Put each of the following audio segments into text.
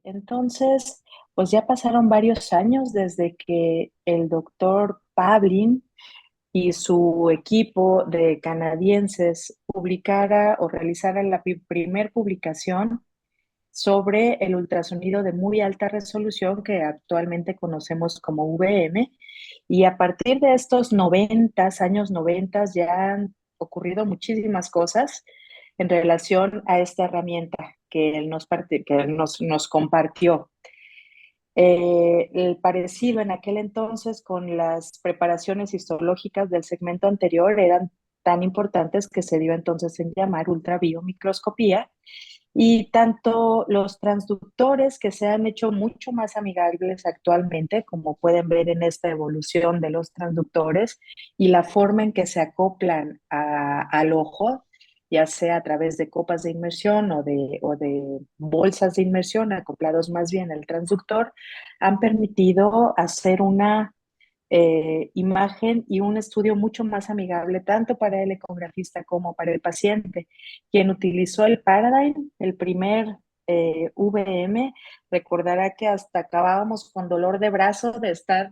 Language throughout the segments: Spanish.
Entonces, pues ya pasaron varios años desde que el doctor Pavlin y su equipo de canadienses publicara o realizara la primer publicación sobre el ultrasonido de muy alta resolución que actualmente conocemos como VM. Y a partir de estos años 90, ya han ocurrido muchísimas cosas en relación a esta herramienta que él nos compartió. El parecido en aquel entonces con las preparaciones histológicas del segmento anterior eran tan importantes que se dio entonces en llamar ultrabiomicroscopía, y tanto los transductores que se han hecho mucho más amigables actualmente, como pueden ver en esta evolución de los transductores y la forma en que se acoplan al ojo, ya sea a través de copas de inmersión o de bolsas de inmersión, acoplados más bien al transductor, han permitido hacer una imagen y un estudio mucho más amigable tanto para el ecografista como para el paciente. Quien utilizó el Paradigm, el primer VM, recordará que hasta acabábamos con dolor de brazo de estar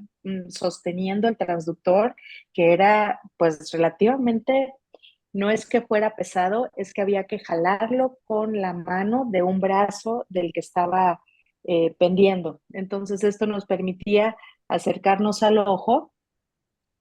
sosteniendo el transductor, que era pues relativamente, no es que fuera pesado, es que había que jalarlo con la mano de un brazo del que estaba pendiendo. Entonces esto nos permitía acercarnos al ojo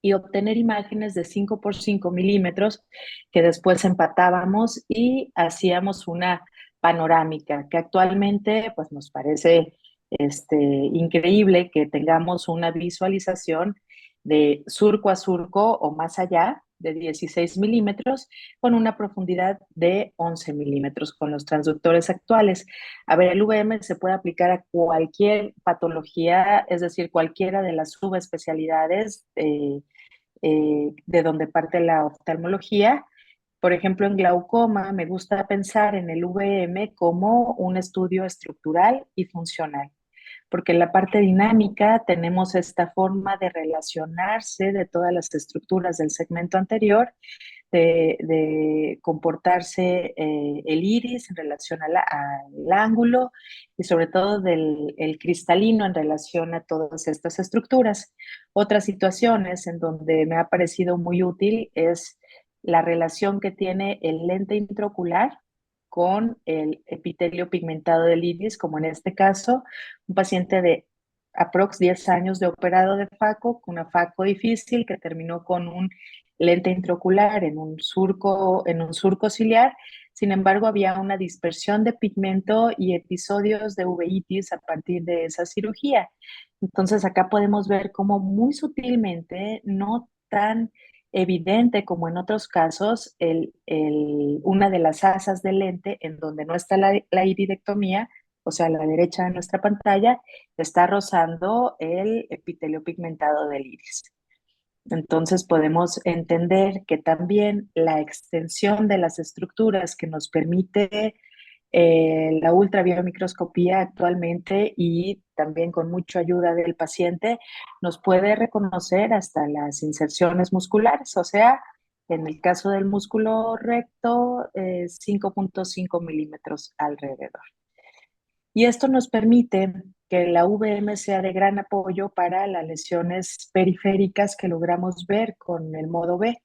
y obtener imágenes de 5 por 5 milímetros que después empatábamos y hacíamos una panorámica, que actualmente pues nos parece increíble que tengamos una visualización de surco a surco o más allá de 16 milímetros con una profundidad de 11 milímetros con los transductores actuales. A ver, el VM se puede aplicar a cualquier patología, es decir, cualquiera de las subespecialidades de donde parte la oftalmología. Por ejemplo, en glaucoma me gusta pensar en el VM como un estudio estructural y funcional, porque en la parte dinámica tenemos esta forma de relacionarse de todas las estructuras del segmento anterior, de comportarse el iris en relación al ángulo y sobre todo del el cristalino en relación a todas estas estructuras. Otras situaciones en donde me ha parecido muy útil es la relación que tiene el lente intraocular con el epitelio pigmentado del iris, como en este caso, un paciente de aprox 10 años de operado de FACO, con una FACO difícil que terminó con un lente intraocular en un surco ciliar. Sin embargo, había una dispersión de pigmento y episodios de uveitis a partir de esa cirugía. Entonces, acá podemos ver cómo muy sutilmente, no tan evidente como en otros casos, una de las asas del lente en donde no está la iridectomía, o sea, a la derecha de nuestra pantalla, está rozando el epitelio pigmentado del iris. Entonces podemos entender que también la extensión de las estructuras que nos permite la ultrabiomicroscopía actualmente, y también con mucha ayuda del paciente, nos puede reconocer hasta las inserciones musculares, o sea, en el caso del músculo recto, 5.5 milímetros alrededor. Y esto nos permite que la VM sea de gran apoyo para las lesiones periféricas que logramos ver con el modo B.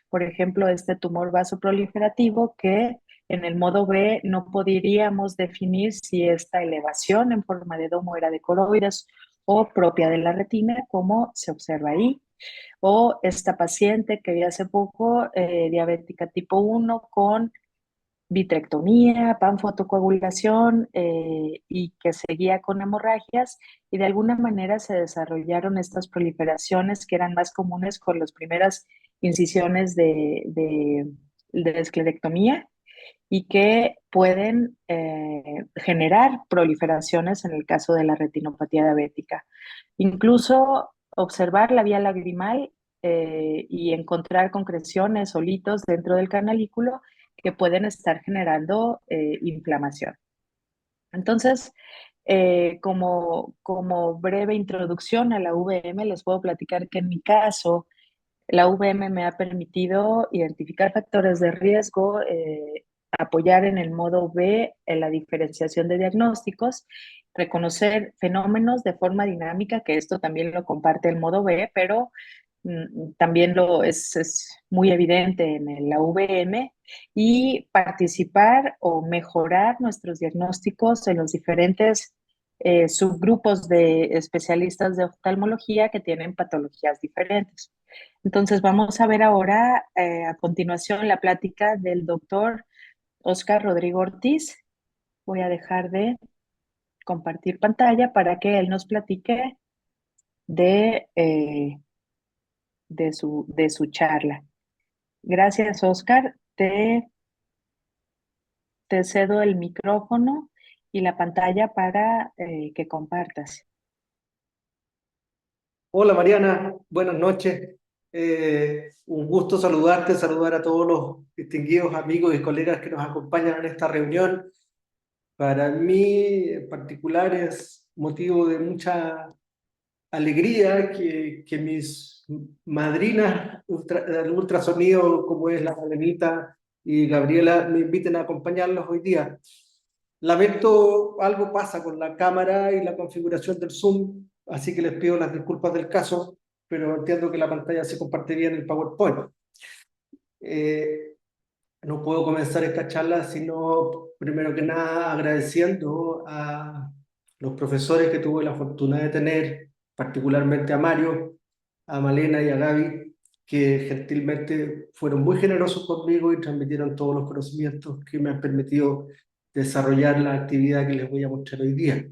Por ejemplo, este tumor vasoproliferativo que en el modo B no podríamos definir si esta elevación en forma de domo era de coroides o propia de la retina, como se observa ahí. O esta paciente que vi hace poco, diabética tipo 1 con vitrectomía, panfotocoagulación, y que seguía con hemorragias, y de alguna manera se desarrollaron estas proliferaciones que eran más comunes con las primeras incisiones de esclerectomía, y que pueden generar proliferaciones en el caso de la retinopatía diabética. Incluso observar la vía lagrimal y encontrar concreciones o litos dentro del canalículo que pueden estar generando inflamación. Entonces, como breve introducción a la VM, les puedo platicar que en mi caso, la VM me ha permitido identificar factores de riesgo, apoyar en el modo B en la diferenciación de diagnósticos, reconocer fenómenos de forma dinámica, que esto también lo comparte el modo B, pero también es muy evidente en el AVM, y participar o mejorar nuestros diagnósticos en los diferentes subgrupos de especialistas de oftalmología que tienen patologías diferentes. Entonces, vamos a ver ahora a continuación la plática del doctor Oscar Rodrigo Ortiz. Voy a dejar de compartir pantalla para que él nos platique de, de su charla. Gracias, Oscar. Te cedo el micrófono y la pantalla para que compartas. Hola Mariana, buenas noches. Un gusto saludarte, saludar a todos los distinguidos amigos y colegas que nos acompañan en esta reunión. Para mí en particular es motivo de mucha alegría que mis madrinas del ultrasonido, como es la Malenita y Gabriela, me inviten a acompañarlos hoy día. Lamento, algo pasa con la cámara y la configuración del Zoom, así que les pido las disculpas del caso, pero entiendo que la pantalla se comparte bien en el PowerPoint. Eh, no puedo comenzar esta charla sino, primero que nada, agradeciendo a los profesores que tuve la fortuna de tener, particularmente a Mario, a Malena y a Gaby, que gentilmente fueron muy generosos conmigo y transmitieron todos los conocimientos que me han permitido desarrollar la actividad que les voy a mostrar hoy día.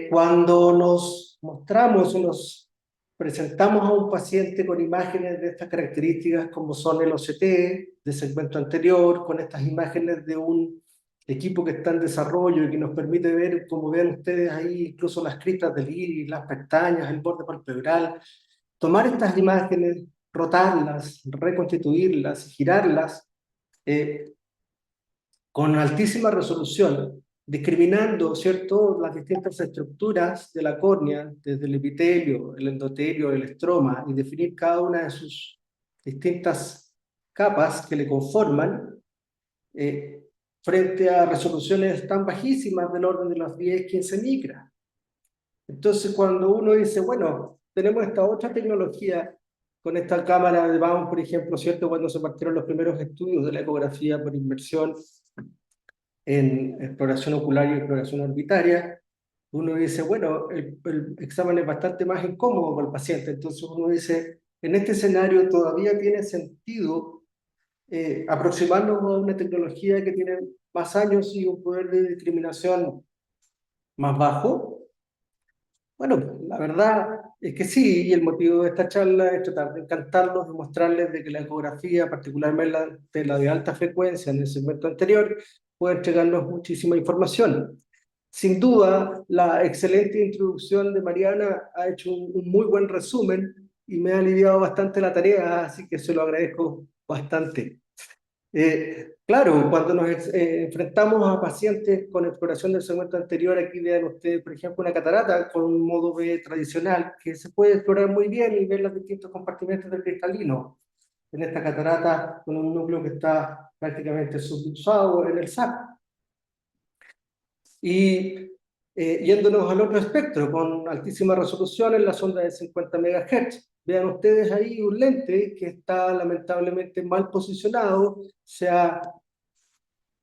Cuando nos mostramos o nos presentamos a un paciente con imágenes de estas características, como son el OCT de segmento anterior, con estas imágenes de un equipo que está en desarrollo y que nos permite ver, como ven ustedes ahí, incluso las cristas del iris, las pestañas, el borde palpebral, tomar estas imágenes, rotarlas, reconstituirlas, girarlas, eh, con altísima resolución, discriminando, ¿cierto?, las distintas estructuras de la córnea, desde el epitelio, el endotelio, el estroma, y definir cada una de sus distintas capas que le conforman, eh, frente a resoluciones tan bajísimas del orden de los 10-15 micras. Entonces, cuando uno dice, bueno, tenemos esta otra tecnología con esta cámara de Baum, por ejemplo, ¿cierto?, cuando se partieron los primeros estudios de la ecografía por inmersión en exploración ocular y exploración orbitaria, uno dice, bueno, el examen es bastante más incómodo para el paciente. Entonces uno dice, en este escenario todavía tiene sentido aproximarnos a una tecnología que tiene más años y un poder de discriminación más bajo. Bueno, la verdad es que sí, y el motivo de esta charla es tratar de encantarlos y mostrarles de que la ecografía, particularmente la de alta frecuencia en el segmento anterior, puede entregarnos muchísima información. Sin duda, la excelente introducción de Mariana ha hecho un muy buen resumen y me ha aliviado bastante la tarea, así que se lo agradezco bastante. Claro, cuando nos enfrentamos a pacientes con exploración del segmento anterior, aquí vean ustedes, por ejemplo, una catarata con un modo B tradicional, que se puede explorar muy bien y ver los distintos compartimentos del cristalino. En esta catarata, con un núcleo que está prácticamente subdusado en el sac. Y yéndonos al otro espectro, con altísima resolución en la sonda de 50 MHz. Vean ustedes ahí un lente que está lamentablemente mal posicionado, se ha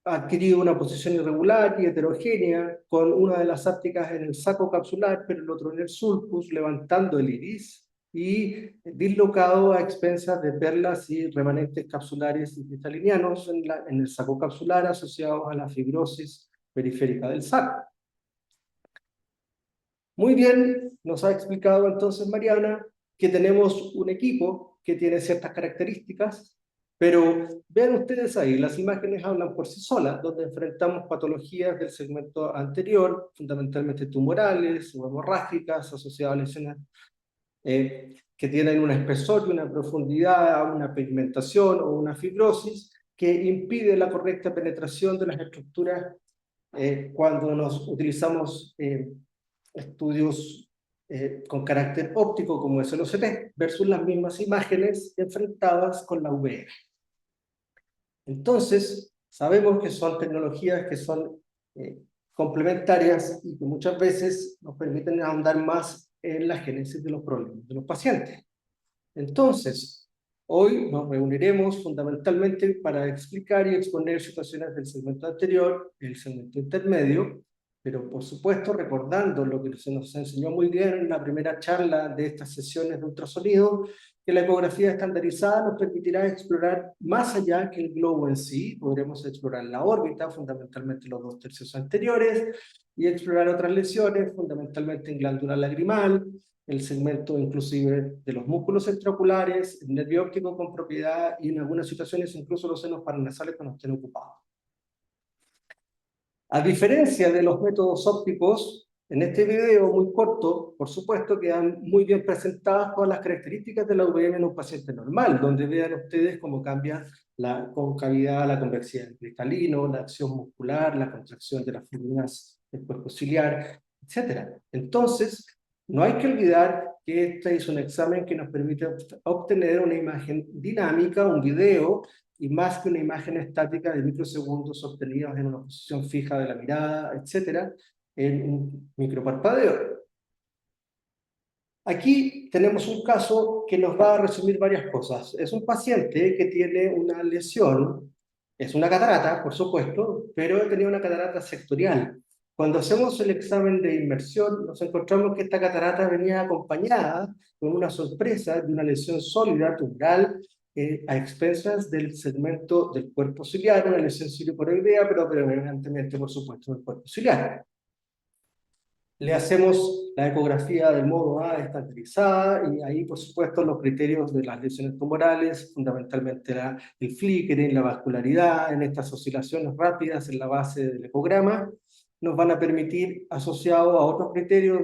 adquirido una posición irregular y heterogénea, con una de las ápticas en el saco capsular, pero el otro en el sulcus, levantando el iris, y dislocado a expensas de perlas y remanentes capsulares y cristalinianos en el saco capsular asociados a la fibrosis periférica del saco. Muy bien, nos ha explicado entonces Mariana que tenemos un equipo que tiene ciertas características, pero vean ustedes ahí, las imágenes hablan por sí solas, donde enfrentamos patologías del segmento anterior, fundamentalmente tumorales o hemorrágicas asociadas a lesiones que tienen un espesor y una profundidad, una pigmentación o una fibrosis que impide la correcta penetración de las estructuras cuando nos utilizamos estudios con carácter óptico como es el OCT, versus las mismas imágenes enfrentadas con la UV. Entonces, sabemos que son tecnologías que son complementarias y que muchas veces nos permiten ahondar más en la génesis de los problemas de los pacientes. Entonces, hoy nos reuniremos fundamentalmente para explicar y exponer situaciones del segmento anterior, el segmento intermedio, pero por supuesto recordando lo que se nos enseñó muy bien en la primera charla de estas sesiones de ultrasonido, que la ecografía estandarizada nos permitirá explorar más allá que el globo en sí. Podremos explorar la órbita, fundamentalmente los 2/3 anteriores, y explorar otras lesiones, fundamentalmente en glándula lagrimal, el segmento inclusive de los músculos extraoculares, el nervio óptico con propiedad y en algunas situaciones incluso los senos paranasales cuando estén ocupados. A diferencia de los métodos ópticos, en este video muy corto, por supuesto, quedan muy bien presentadas todas las características de la UVM en un paciente normal, donde vean ustedes cómo cambia la concavidad, la convexidad del cristalino, la acción muscular, la contracción de las fibras del cuerpo ciliar, etc. Entonces, no hay que olvidar que este es un examen que nos permite obtener una imagen dinámica, un video, y más que una imagen estática de microsegundos obtenidos en una posición fija de la mirada, etcétera, en un microparpadeo. Aquí tenemos un caso que nos va a resumir varias cosas. Es un paciente que tiene una lesión, es una catarata, por supuesto, pero tenía una catarata sectorial. Cuando hacemos el examen de inmersión, nos encontramos que esta catarata venía acompañada con una sorpresa de una lesión sólida tumoral a expensas del segmento del cuerpo ciliar, una lesión cilioporoidea, pero predominantemente, por supuesto, del cuerpo ciliar. Le hacemos la ecografía del modo A estandarizada y ahí, por supuesto, los criterios de las lesiones tumorales, fundamentalmente el flickering, la vascularidad, en estas oscilaciones rápidas en la base del ecograma, nos van a permitir, asociado a otros criterios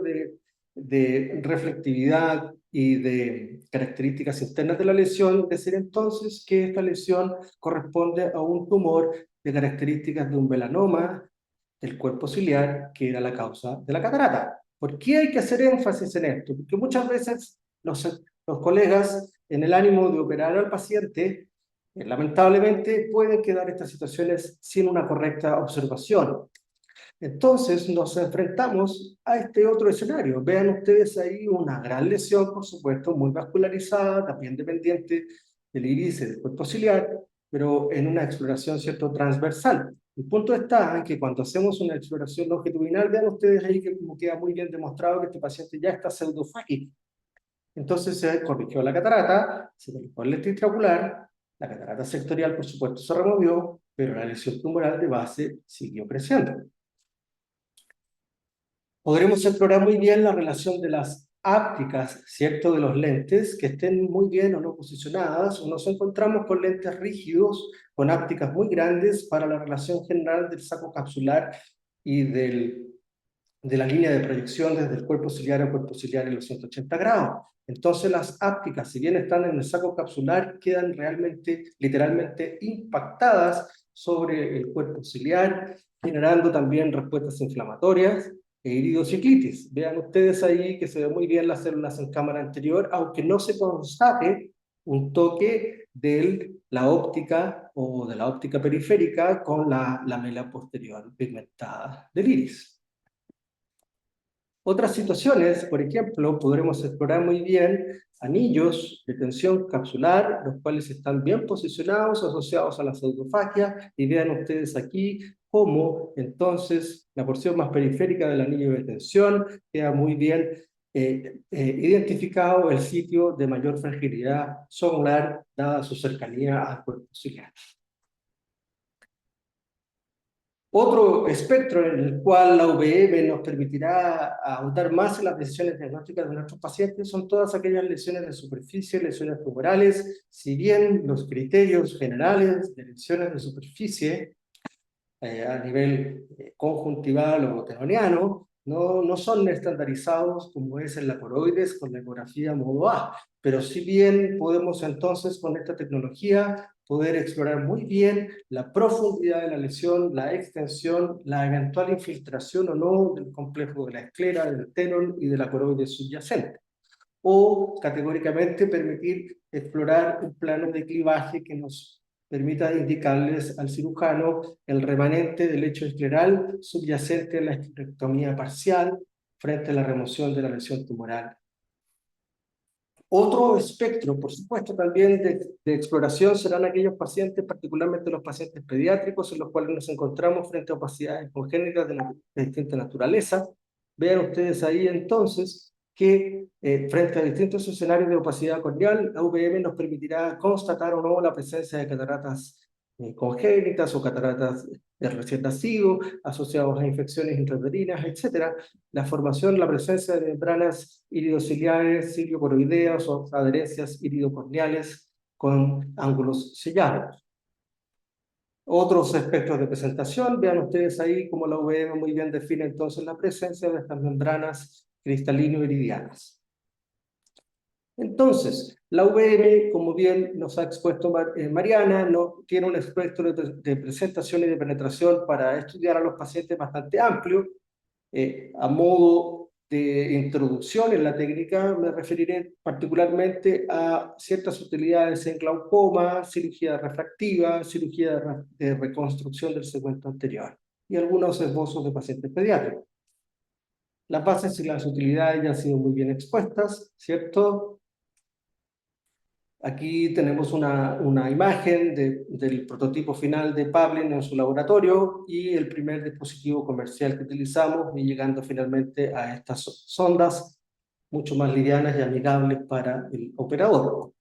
de reflectividad y de características internas de la lesión, decir entonces que esta lesión corresponde a un tumor de características de un melanoma del cuerpo ciliar, que era la causa de la catarata. ¿Por qué hay que hacer énfasis en esto? Porque muchas veces los colegas, en el ánimo de operar al paciente, lamentablemente pueden quedar estas situaciones sin una correcta observación. Entonces nos enfrentamos a este otro escenario. Vean ustedes ahí una gran lesión, por supuesto, muy vascularizada, también dependiente del iris y del cuerpo ciliar, pero en una exploración, ¿cierto?, transversal. El punto está en que cuando hacemos una exploración longitudinal, vean ustedes ahí que como queda muy bien demostrado que este paciente ya está pseudofágico. Entonces se corrigió la catarata, se colocó el lente intraocular, la catarata sectorial, por supuesto, se removió, pero la lesión tumoral de base siguió creciendo. Podremos explorar muy bien la relación de las ápticas, ¿cierto?, de los lentes, que estén muy bien o no posicionadas, o nos encontramos con lentes rígidos, con ápticas muy grandes para la relación general del saco capsular y de la línea de proyección desde el cuerpo ciliar al cuerpo ciliar en los 180 grados. Entonces las ápticas, si bien están en el saco capsular, quedan realmente, literalmente impactadas sobre el cuerpo ciliar, generando también respuestas inflamatorias e iridociclitis. Vean ustedes ahí que se ve muy bien las células en cámara anterior, aunque no se constate un toque de la óptica o de la óptica periférica con la lamela posterior pigmentada del iris. Otras situaciones, por ejemplo, podremos explorar muy bien anillos de tensión capsular, los cuales están bien posicionados, asociados a la pseudofagia, y vean ustedes aquí cómo entonces la porción más periférica del anillo de tensión queda muy bien identificado el sitio de mayor fragilidad solar, dada su cercanía al cuerpo ciliar. Otro espectro en el cual la UVM nos permitirá ahondar más en las decisiones diagnósticas de nuestros pacientes son todas aquellas lesiones de superficie, lesiones tumorales. Si bien los criterios generales de lesiones de superficie a nivel conjuntival o tenoniano no son estandarizados como es en la coroides con la ecografía modo A, pero si bien podemos entonces con esta tecnología poder explorar muy bien la profundidad de la lesión, la extensión, la eventual infiltración o no del complejo de la esclera, del tenon y de la coroides subyacente. O categóricamente permitir explorar un plano de clivaje que nos permita indicarles al cirujano el remanente del lecho escleral subyacente a la esterectomía parcial frente a la remoción de la lesión tumoral. Otro espectro, por supuesto, también de exploración serán aquellos pacientes, particularmente los pacientes pediátricos, en los cuales nos encontramos frente a opacidades congénitas de distinta naturaleza. Vean ustedes ahí entonces que frente a distintos escenarios de opacidad corneal, la UVM nos permitirá constatar o no la presencia de cataratas congénitas o cataratas de recién nacido, asociados a infecciones intrauterinas, etc. La formación, la presencia de membranas iridociliares, ciliocoroideas o adherencias iridocorneales con ángulos sellados. Otros aspectos de presentación, vean ustedes ahí como la UVM muy bien define entonces la presencia de estas membranas cristalino-iridianas. Entonces, la UVM, como bien nos ha expuesto Mariana, no tiene un espectro de presentación y de penetración para estudiar a los pacientes bastante amplio. A modo de introducción en la técnica, me referiré particularmente a ciertas utilidades en glaucoma, cirugía refractiva, cirugía de reconstrucción del segmento anterior y algunos esbozos de pacientes pediátricos. Las bases y las utilidades ya han sido muy bien expuestas, ¿cierto? Aquí tenemos una imagen del prototipo final de Pablin en su laboratorio y el primer dispositivo comercial que utilizamos, y llegando finalmente a estas sondas mucho más livianas y amigables para el operador.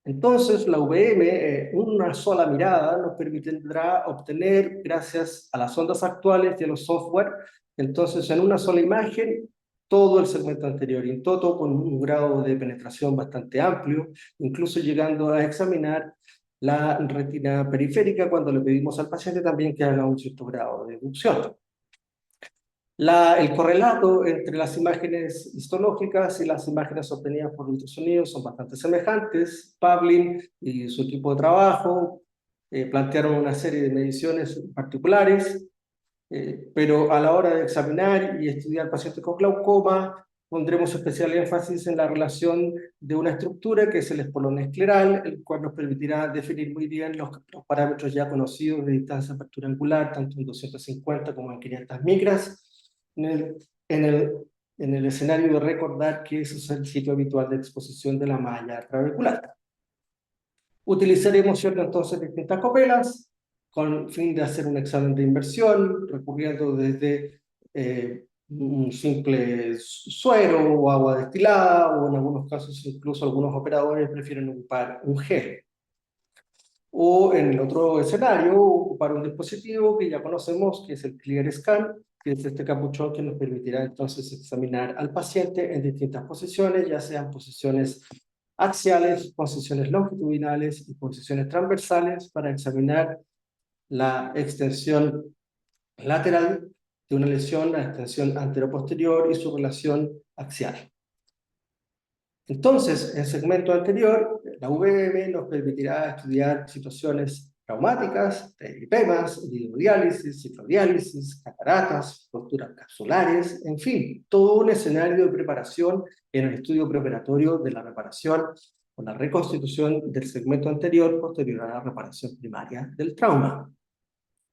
Entonces, la UVM, una sola mirada, nos permitirá obtener, gracias a las ondas actuales y a los software, entonces en una sola imagen, todo el segmento anterior, y en todo con un grado de penetración bastante amplio, incluso llegando a examinar la retina periférica cuando le pedimos al paciente también que haga un cierto grado de deducción. El correlato entre las imágenes histológicas y las imágenes obtenidas por ultrasonido son bastante semejantes. Pavlin y su equipo de trabajo plantearon una serie de mediciones particulares, pero a la hora de examinar y estudiar pacientes con glaucoma, pondremos especial énfasis en la relación de una estructura que es el espolón escleral, el cual nos permitirá definir muy bien los parámetros ya conocidos de distancia de apertura angular, tanto en 250 como en 500 micras, en el, en el, en el escenario de recordar que ese es el sitio habitual de exposición de la malla trabecular. Utilizaremos entonces distintas copelas con fin de hacer un examen de inversión, recurriendo desde un simple suero o agua destilada, o en algunos casos incluso algunos operadores prefieren ocupar un gel. O en el otro escenario, ocupar un dispositivo que ya conocemos, que es el Clear Scan, que es este capuchón que nos permitirá entonces examinar al paciente en distintas posiciones, ya sean posiciones axiales, posiciones longitudinales y posiciones transversales, para examinar la extensión lateral de una lesión, la extensión anteroposterior y su relación axial. Entonces, en el segmento anterior, la UVM nos permitirá estudiar situaciones traumáticas, de lipemas, hidrodiálisis, ciclodiálisis, cataratas, posturas capsulares, en fin, todo un escenario de preparación en el estudio preoperatorio de la reparación o la reconstitución del segmento anterior posterior a la reparación primaria del trauma.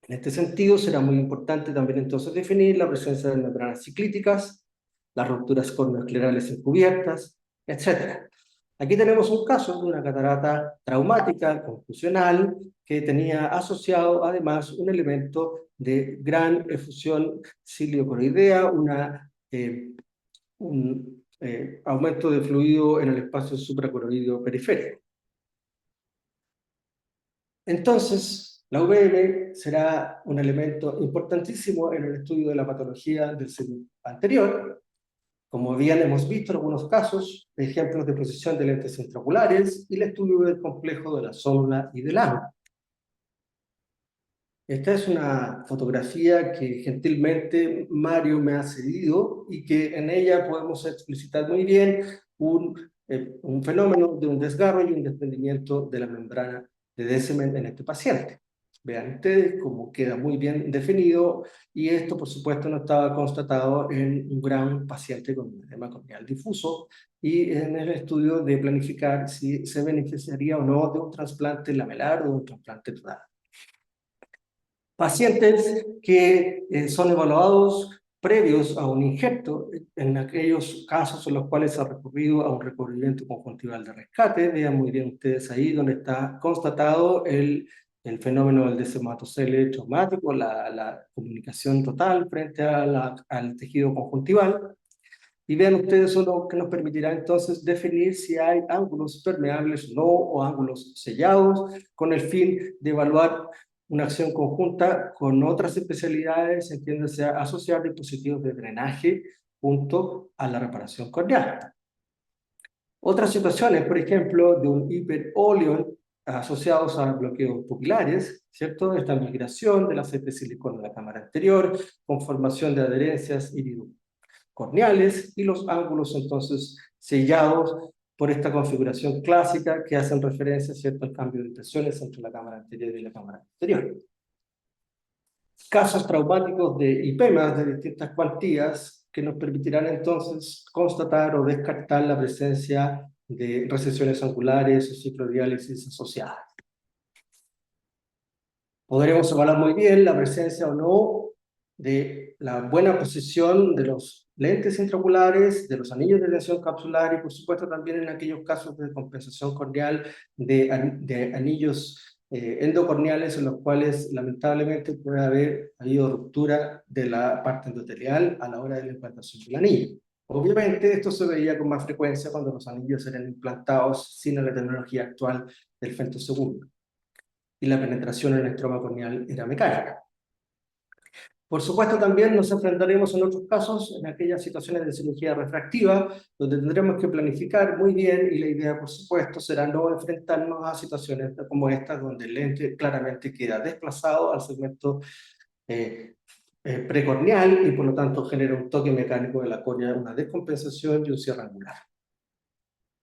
En este sentido, será muy importante también entonces definir la presencia de membranas ciclíticas, las rupturas corneoesclerales encubiertas, etc. Aquí tenemos un caso de una catarata traumática confusional que tenía asociado además un elemento de gran efusión ciliocoroidea, un aumento de fluido en el espacio supracoroideo periférico. Entonces, la UVM será un elemento importantísimo en el estudio de la patología del segmento anterior. Como bien hemos visto en algunos casos, ejemplos de posición de lentes intraoculares y el estudio del complejo de la zónula y del ano. Esta es una fotografía que gentilmente Mario me ha cedido y que en ella podemos explicitar muy bien un fenómeno de un desgarro y un desprendimiento de la membrana de Descemet en este paciente. Vean ustedes cómo queda muy bien definido, y esto por supuesto no estaba constatado en un gran paciente con edema corneal difuso, y en el estudio de planificar si se beneficiaría o no de un trasplante lamelar o de un trasplante total. Pacientes que son evaluados previos a un injerto, en aquellos casos en los cuales se ha recurrido a un recubrimiento conjuntival de rescate. Vean muy bien ustedes ahí donde está constatado el fenómeno del deshematocele traumático, la comunicación total frente a al tejido conjuntival. Y vean ustedes eso lo que nos permitirá entonces definir si hay ángulos permeables o no, o ángulos sellados, con el fin de evaluar una acción conjunta con otras especialidades, entiéndase, asociar dispositivos de drenaje junto a la reparación corneal. Otras situaciones, por ejemplo, de un hiperóleo asociados a bloqueos pupilares, ¿cierto? Esta migración de la aceite de silicona a la cámara anterior, con formación de adherencias corneales, y los ángulos entonces sellados por esta configuración clásica que hacen referencia, ¿cierto?, al cambio de presiones entre la cámara anterior y la cámara posterior. Casos traumáticos de IPEMAS de distintas cuantías que nos permitirán entonces constatar o descartar la presencia de recesiones angulares o ciclodiálisis asociadas. Podremos evaluar muy bien la presencia o no de la buena posición de los lentes intraoculares, de los anillos de tensión capsular, y por supuesto también en aquellos casos de compensación corneal de anillos endocorneales, en los cuales lamentablemente puede haber habido ruptura de la parte endotelial a la hora de la implantación del anillo. Obviamente esto se veía con más frecuencia cuando los anillos eran implantados sin la tecnología actual del femtosegundo y la penetración en el estroma corneal era mecánica. Por supuesto, también nos enfrentaremos en otros casos en aquellas situaciones de cirugía refractiva, donde tendremos que planificar muy bien, y la idea, por supuesto, será no enfrentarnos a situaciones como estas, donde el lente claramente queda desplazado al segmento precorneal y por lo tanto genera un toque mecánico de la córnea, una descompensación y un cierre angular.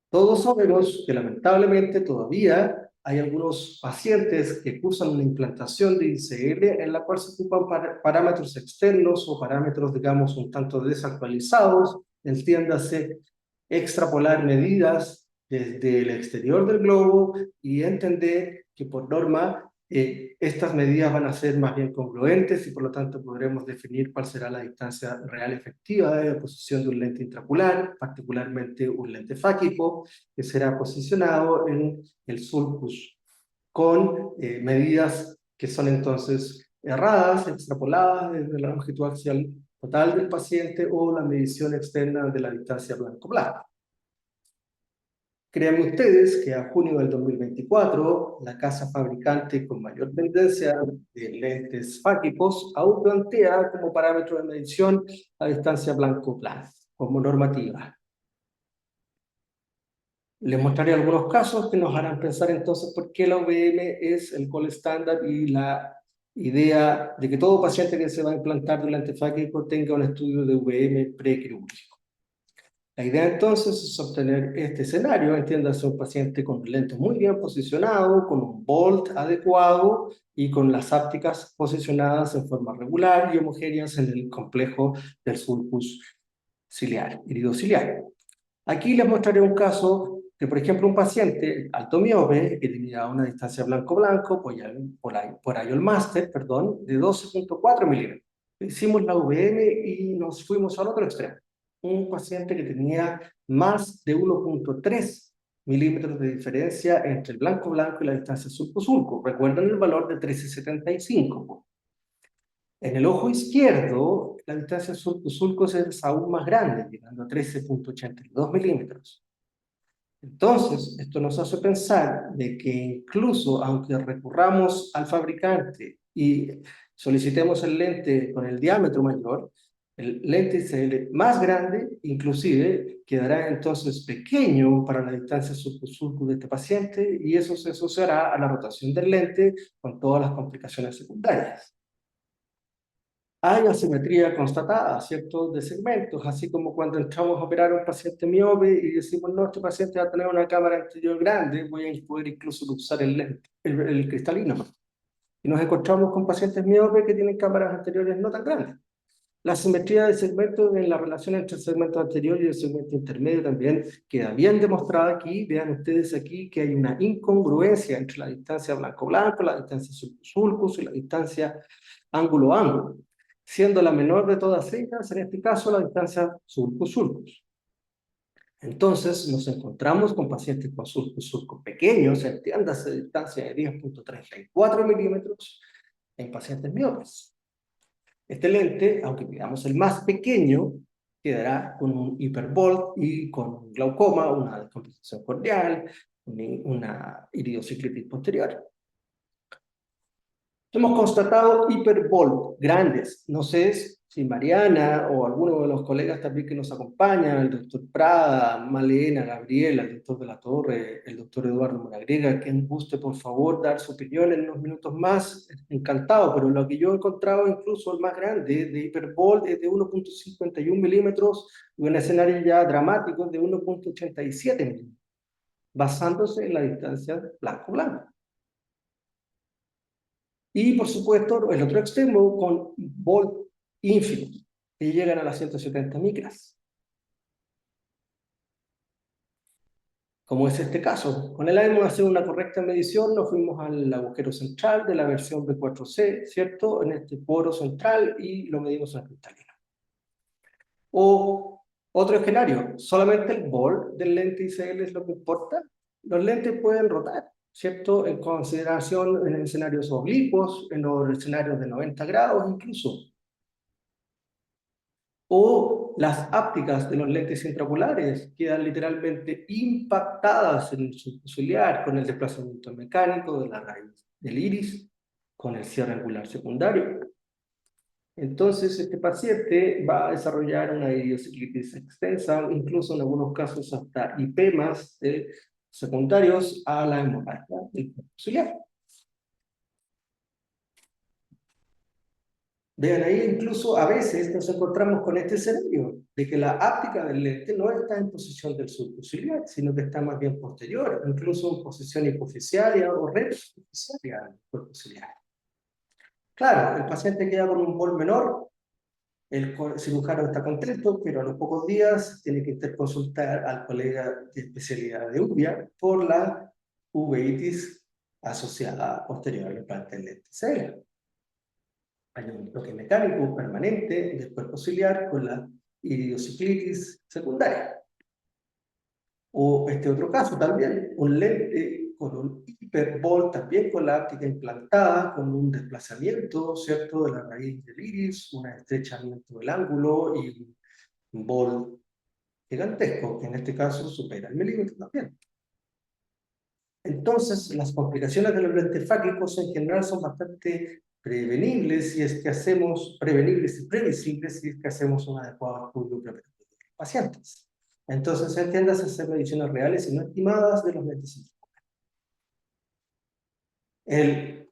Todos sabemos que lamentablemente todavía hay algunos pacientes que cursan una implantación de ICL en la cual se ocupan parámetros externos o parámetros, digamos, un tanto desactualizados, entiéndase, extrapolar medidas desde el exterior del globo y entender que por norma estas medidas van a ser más bien congruentes, y por lo tanto podremos definir cuál será la distancia real efectiva de posición de un lente intraocular, particularmente un lente fáquico, que será posicionado en el sulcus con medidas que son entonces erradas, extrapoladas desde la longitud axial total del paciente o la medición externa de la distancia blanco-blanco. Créanme ustedes que a junio del 2024, la casa fabricante con mayor tendencia de lentes fáquicos aún plantea como parámetro de medición la distancia blanco-blanco como normativa. Les mostraré algunos casos que nos harán pensar entonces por qué la UVM es el gold estándar, y la idea de que todo paciente que se va a implantar de lente fáquico tenga un estudio de UVM prequirúrgico. La idea entonces es obtener este escenario, entiéndase, un paciente con un lente muy bien posicionado, con un bolt adecuado y con las ápticas posicionadas en forma regular y homogéneas en el complejo del sulcus ciliar, iridociliar. Aquí les mostraré un caso de, por ejemplo, un paciente alto miope que tenía una distancia blanco-blanco por Ayol Master, perdón, de 12.4 milímetros. Hicimos la VM y nos fuimos al otro extremo. Un paciente que tenía más de 1.3 milímetros de diferencia entre el blanco-blanco y la distancia sulco-sulco. Recuerden el valor de 13,75. En el ojo izquierdo, la distancia sulco-sulco es aún más grande, llegando a 13.82 milímetros. Entonces, esto nos hace pensar de que incluso aunque recurramos al fabricante y solicitemos el lente con el diámetro mayor, el lente ICL más grande inclusive quedará entonces pequeño para la distancia sulco-sulco de este paciente, y eso se asociará a la rotación del lente con todas las complicaciones secundarias. Hay asimetría constatada, ¿cierto?, de segmentos, así como cuando entramos a operar a un paciente miope y decimos, no, este paciente va a tener una cámara anterior grande, voy a poder incluso usar el lente, el cristalino. Y nos encontramos con pacientes miopes que tienen cámaras anteriores no tan grandes. La simetría de segmentos en la relación entre el segmento anterior y el segmento intermedio también queda bien demostrada aquí. Vean ustedes aquí que hay una incongruencia entre la distancia blanco-blanco, la distancia sulcus-sulcus y la distancia ángulo-ángulo, siendo la menor de todas ellas, en este caso, la distancia sulcus-sulcus. Entonces, nos encontramos con pacientes con sulcus-sulcus pequeños, entiéndase distancia de 10.34 milímetros en pacientes miopes. Este lente, aunque digamos el más pequeño, quedará con un hiperbolt y con glaucoma, una descompensación corneal, una iridociclitis posterior. Hemos constatado hiperbolt grandes. No sé si Mariana o alguno de los colegas también que nos acompañan, el doctor Prada, Malena, Gabriela, el doctor de la Torre, el doctor Eduardo Moragrega, quien guste por favor dar su opinión en unos minutos más, encantado, pero lo que yo he encontrado incluso el más grande de hiperbolt es de 1.51 milímetros y un escenario ya dramático de 1.87 milímetros, basándose en la distancia blanco-blanco. Y por supuesto, el otro extremo con volt ínfimos, que llegan a las 170 micras. Como es este caso. Con el ánimo de hacer una correcta medición, nos fuimos al agujero central de la versión B4C, ¿cierto? En este poro central y lo medimos en cristalino. O otro escenario, solamente el volt del lente ICL es lo que importa. Los lentes pueden rotar, ¿cierto? En consideración en escenarios oblicuos, en los escenarios de 90 grados incluso. O las ápticas de los lentes intraoculares quedan literalmente impactadas en el surco ciliar con el desplazamiento mecánico de la raíz del iris, con el cierre angular secundario. Entonces, este paciente va a desarrollar una idiosinclitis extensa, incluso en algunos casos hasta IPEMAS secundarios a la hemorragia del cuerpo ciliar. Vean ahí, incluso a veces nos encontramos con este escenario, de que la áptica del lente no está en posición del surco ciliar, sino que está más bien posterior, incluso en posición hipoficiaria o retroficiaria del cuerpo ciliar. Claro, el paciente queda con un bol menor, el cirujano está contento, pero a los pocos días tiene que interconsultar al colega de especialidad de uvea por la uveitis asociada posterior al implante del lente ICL. Hay un bloque mecánico permanente del cuerpo ciliar con la iridociclitis secundaria. O este otro caso también, un lente con un hiperbol, también con la áptica implantada, con un desplazamiento, ¿cierto?, de la raíz del iris, un estrechamiento del ángulo y un bol gigantesco, que en este caso supera el milímetro también. Entonces, las complicaciones de los lentes fáquicos en general son bastante prevenibles si es que hacemos, prevenibles y previsibles si es que hacemos un adecuado estudio preparatorio de los pacientes. Entonces, entiendas hacer mediciones reales y no estimadas de los lentes. El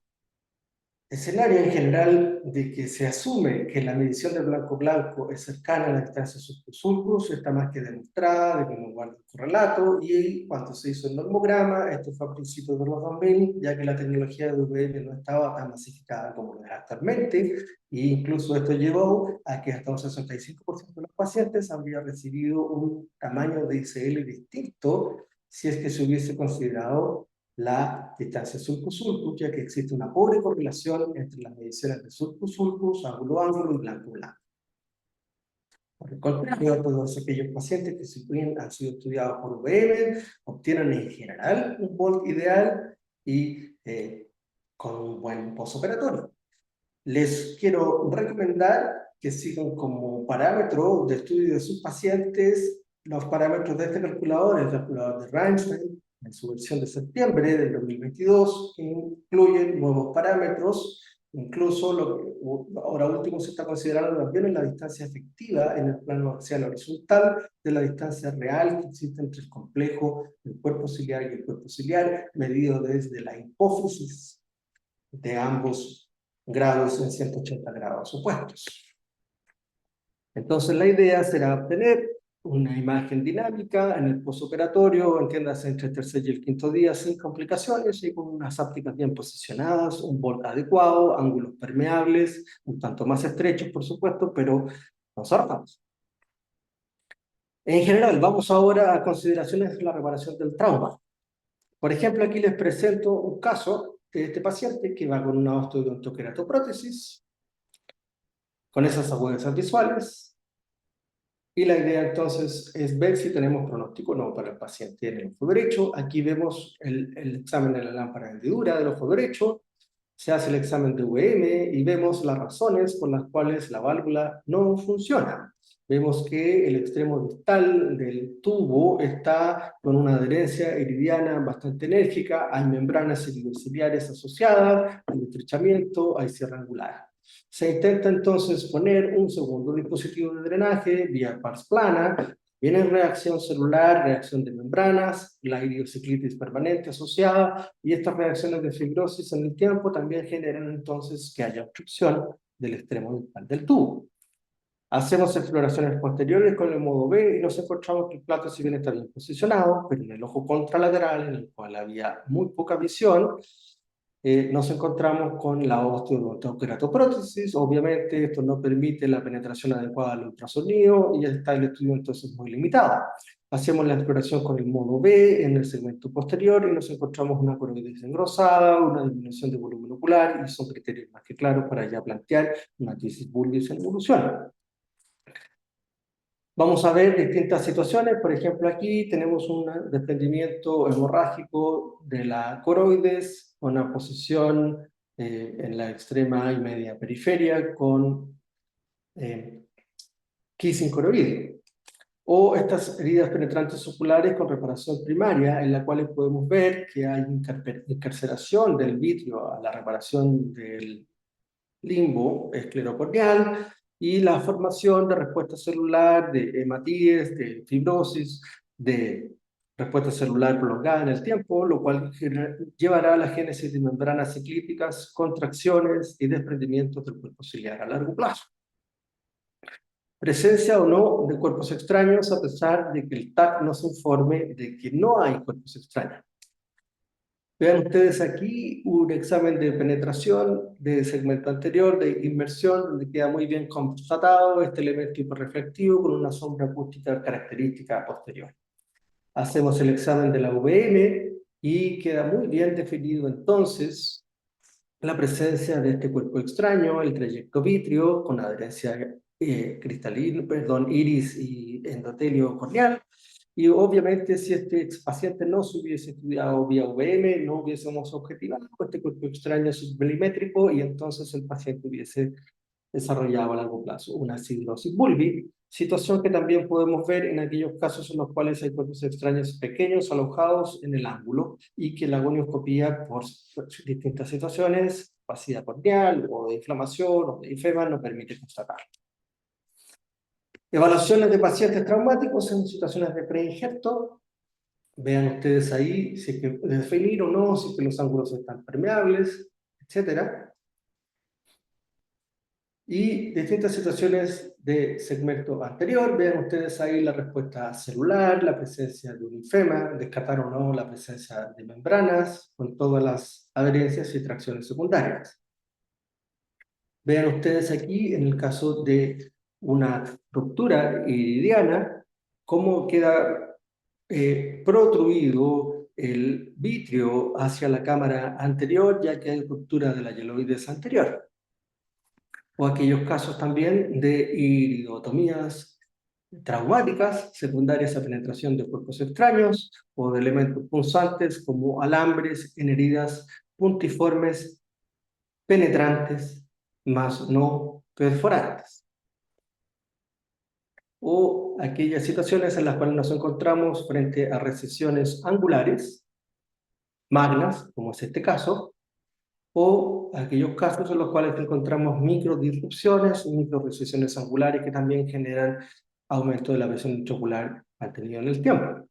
escenario en general de que se asume que la medición del blanco-blanco es cercana a la distancia sulcus está más que demostrada, de que no guarda el correlato, y cuando se hizo el normograma, esto fue a principios de los 2000, ya que la tecnología de VL no estaba tan masificada como lo es actualmente, e incluso esto llevó a que hasta un 65% de los pacientes habría recibido un tamaño de ICL distinto si es que se hubiese considerado la distancia sulcus-sulcus, ya que existe una pobre correlación entre las mediciones de sulcus-sulcus, ángulo-ángulo y blanco-blanco. Por el contrario, todos aquellos pacientes que si bien han sido estudiados por VM obtienen en general un volt ideal y con un buen postoperatorio. Les quiero recomendar que sigan como parámetro de estudio de sus pacientes los parámetros de este calculador, el calculador de Reinstein, en su versión de septiembre del 2022, que incluye nuevos parámetros, incluso lo que ahora último se está considerando también en la distancia efectiva en el plano axial horizontal de la distancia real que existe entre el complejo del cuerpo ciliar y el cuerpo ciliar, medido desde la hipófisis de ambos grados en 180 grados opuestos. Entonces la idea será obtener una imagen dinámica en el posoperatorio, entiéndase entre el tercer y el quinto día, sin complicaciones y con unas ápticas bien posicionadas, un bol adecuado, ángulos permeables, un tanto más estrechos, por supuesto, pero conservados. En general, vamos ahora a consideraciones de la reparación del trauma. Por ejemplo, aquí les presento un caso de este paciente que va con una osteodontoqueratoprótesis, con esas agudezas visuales, y la idea entonces es ver si tenemos pronóstico o no para el paciente en el ojo derecho. Aquí vemos el examen de la lámpara de hendidura del ojo derecho, se hace el examen de UVM y vemos las razones por las cuales la válvula no funciona. Vemos que el extremo distal del tubo está con una adherencia iridiana bastante enérgica, hay membranas iridonciliares asociadas, hay estrechamiento, hay cierre angular. Se intenta entonces poner un segundo dispositivo de drenaje vía pars plana. Viene reacción celular, reacción de membranas, la idiociclitis permanente asociada, y estas reacciones de fibrosis en el tiempo también generan entonces que haya obstrucción del extremo distal del tubo. Hacemos exploraciones posteriores con el modo B y nos encontramos que el plato, si bien está bien posicionado, pero en el ojo contralateral, en el cual había muy poca visión, nos encontramos con la osteoqueratoprótesis. Obviamente esto no permite la penetración adecuada del ultrasonido y está el estudio entonces muy limitado. Hacemos la exploración con el modo B en el segmento posterior y nos encontramos una coroides engrosada, una disminución de volumen ocular, y son criterios más que claros para ya plantear una tisis bulbis en evolución. Vamos a ver distintas situaciones. Por ejemplo, aquí tenemos un desprendimiento hemorrágico de la coroides, una posición en la extrema y media periferia con kissing coroideo. O estas heridas penetrantes oculares con reparación primaria, en la cual podemos ver que hay incarceración del vitrio a la reparación del limbo esclerocorneal y la formación de respuesta celular, de hematíes, de fibrosis, de respuesta celular prolongada en el tiempo, lo cual llevará a la génesis de membranas ciclíticas, contracciones y desprendimientos del cuerpo ciliar a largo plazo. Presencia o no de cuerpos extraños, a pesar de que el TAC nos informe de que no hay cuerpos extraños. Vean ustedes aquí un examen de penetración de segmento anterior, de inmersión, donde queda muy bien constatado este elemento hiperreflectivo con una sombra acústica característica posterior. Hacemos el examen de la UVM y queda muy bien definido entonces la presencia de este cuerpo extraño, el trayecto vítreo con adherencia cristalina, iris y endotelio corneal. Y obviamente si este paciente no se hubiese estudiado vía UVM, no hubiésemos objetivado este cuerpo extraño submilimétrico y entonces el paciente hubiese desarrollado a largo plazo una acidosis bulbi, situación que también podemos ver en aquellos casos en los cuales hay cuerpos extraños pequeños alojados en el ángulo y que la gonioscopía por distintas situaciones, opacidad corneal o de inflamación o de ifema, no permite constatar. Evaluaciones de pacientes traumáticos en situaciones de preinjerto. Vean ustedes ahí si es que definir o no, si es que los ángulos están permeables, etcétera. Y distintas situaciones de segmento anterior. Vean ustedes ahí la respuesta celular, la presencia de un linfema, descartar o no la presencia de membranas, con todas las adherencias y tracciones secundarias. Vean ustedes aquí, en el caso de una ruptura iridiana, cómo queda protruido el vitrio hacia la cámara anterior, ya que hay ruptura de la yeloides anterior. O aquellos casos también de iridotomías traumáticas secundarias a penetración de cuerpos extraños o de elementos punzantes como alambres en heridas puntiformes penetrantes, más no perforantes. O aquellas situaciones en las cuales nos encontramos frente a recesiones angulares magnas, como es este caso, o aquellos casos en los cuales encontramos microdisrupciones y microrecesiones angulares que también generan aumento de la presión intraocular mantenido en el tiempo.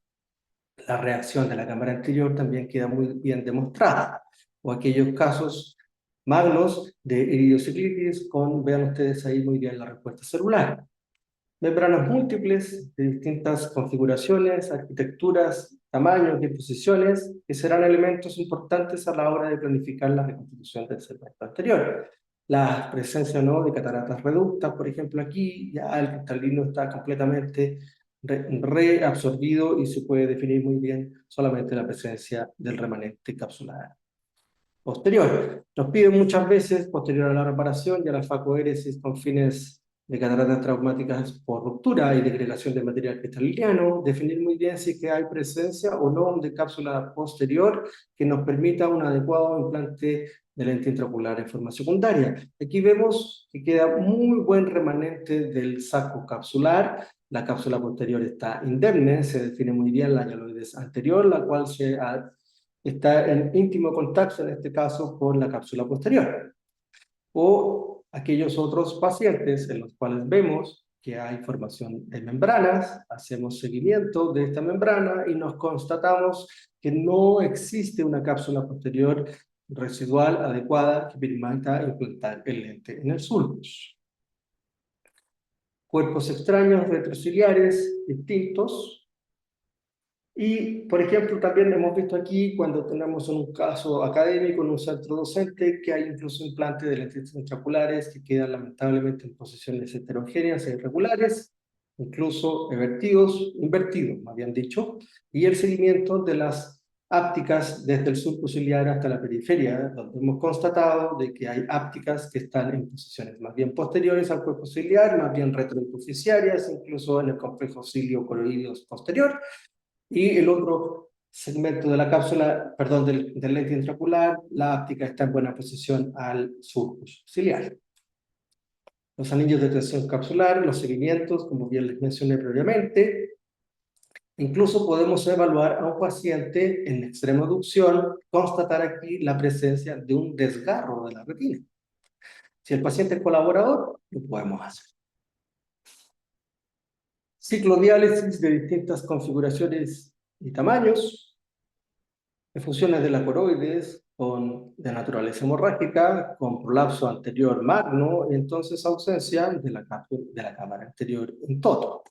La reacción de la cámara anterior también queda muy bien demostrada, o aquellos casos magnos de idiociclitis con, vean ustedes ahí muy bien la respuesta celular. Membranas múltiples de distintas configuraciones, arquitecturas, tamaños y posiciones que serán elementos importantes a la hora de planificar la reconstitución del segmento anterior. La presencia o no de cataratas reductas, por ejemplo, aquí ya el cristalino está completamente reabsorbido y se puede definir muy bien solamente la presencia del remanente capsular posterior. Nos piden muchas veces, posterior a la reparación y a la facoéresis con fines de cataratas traumáticas por ruptura y degradación de material cristalino, definir muy bien si es que hay presencia o no de cápsula posterior que nos permita un adecuado implante de lente intraocular en forma secundaria. Aquí vemos que queda muy buen remanente del saco capsular. La cápsula posterior está indemne, se define muy bien la hialoides anterior, la cual está en íntimo contacto, en este caso, con la cápsula posterior. O aquellos otros pacientes en los cuales vemos que hay formación de membranas, hacemos seguimiento de esta membrana y nos constatamos que no existe una cápsula posterior residual adecuada que permita implantar el lente en el sulcus. Cuerpos extraños retrociliares distintos. Y, por ejemplo, también hemos visto aquí, cuando tenemos un caso académico en un centro docente, que hay incluso implantes de lentes intraoculares que quedan lamentablemente en posiciones heterogéneas e irregulares, incluso invertidos, me habían dicho, y el seguimiento de las ápticas desde el surco ciliar hasta la periferia, donde hemos constatado de que hay ápticas que están en posiciones más bien posteriores al cuerpo ciliar, más bien retrohipoficiarias, incluso en el complejo cilio-coroideo posterior, y el otro segmento de la cápsula, perdón, del lente intraocular, la áptica está en buena posición al surcus ciliar. Los anillos de tensión capsular, los seguimientos, como bien les mencioné previamente. Incluso podemos evaluar a un paciente en extremoducción, constatar aquí la presencia de un desgarro de la retina. Si el paciente es colaborador, lo podemos hacer. Ciclodiálisis de distintas configuraciones y tamaños, efusiones de la coroides de naturaleza hemorrágica, con prolapso anterior magno, y entonces ausencia de la cámara anterior en toto.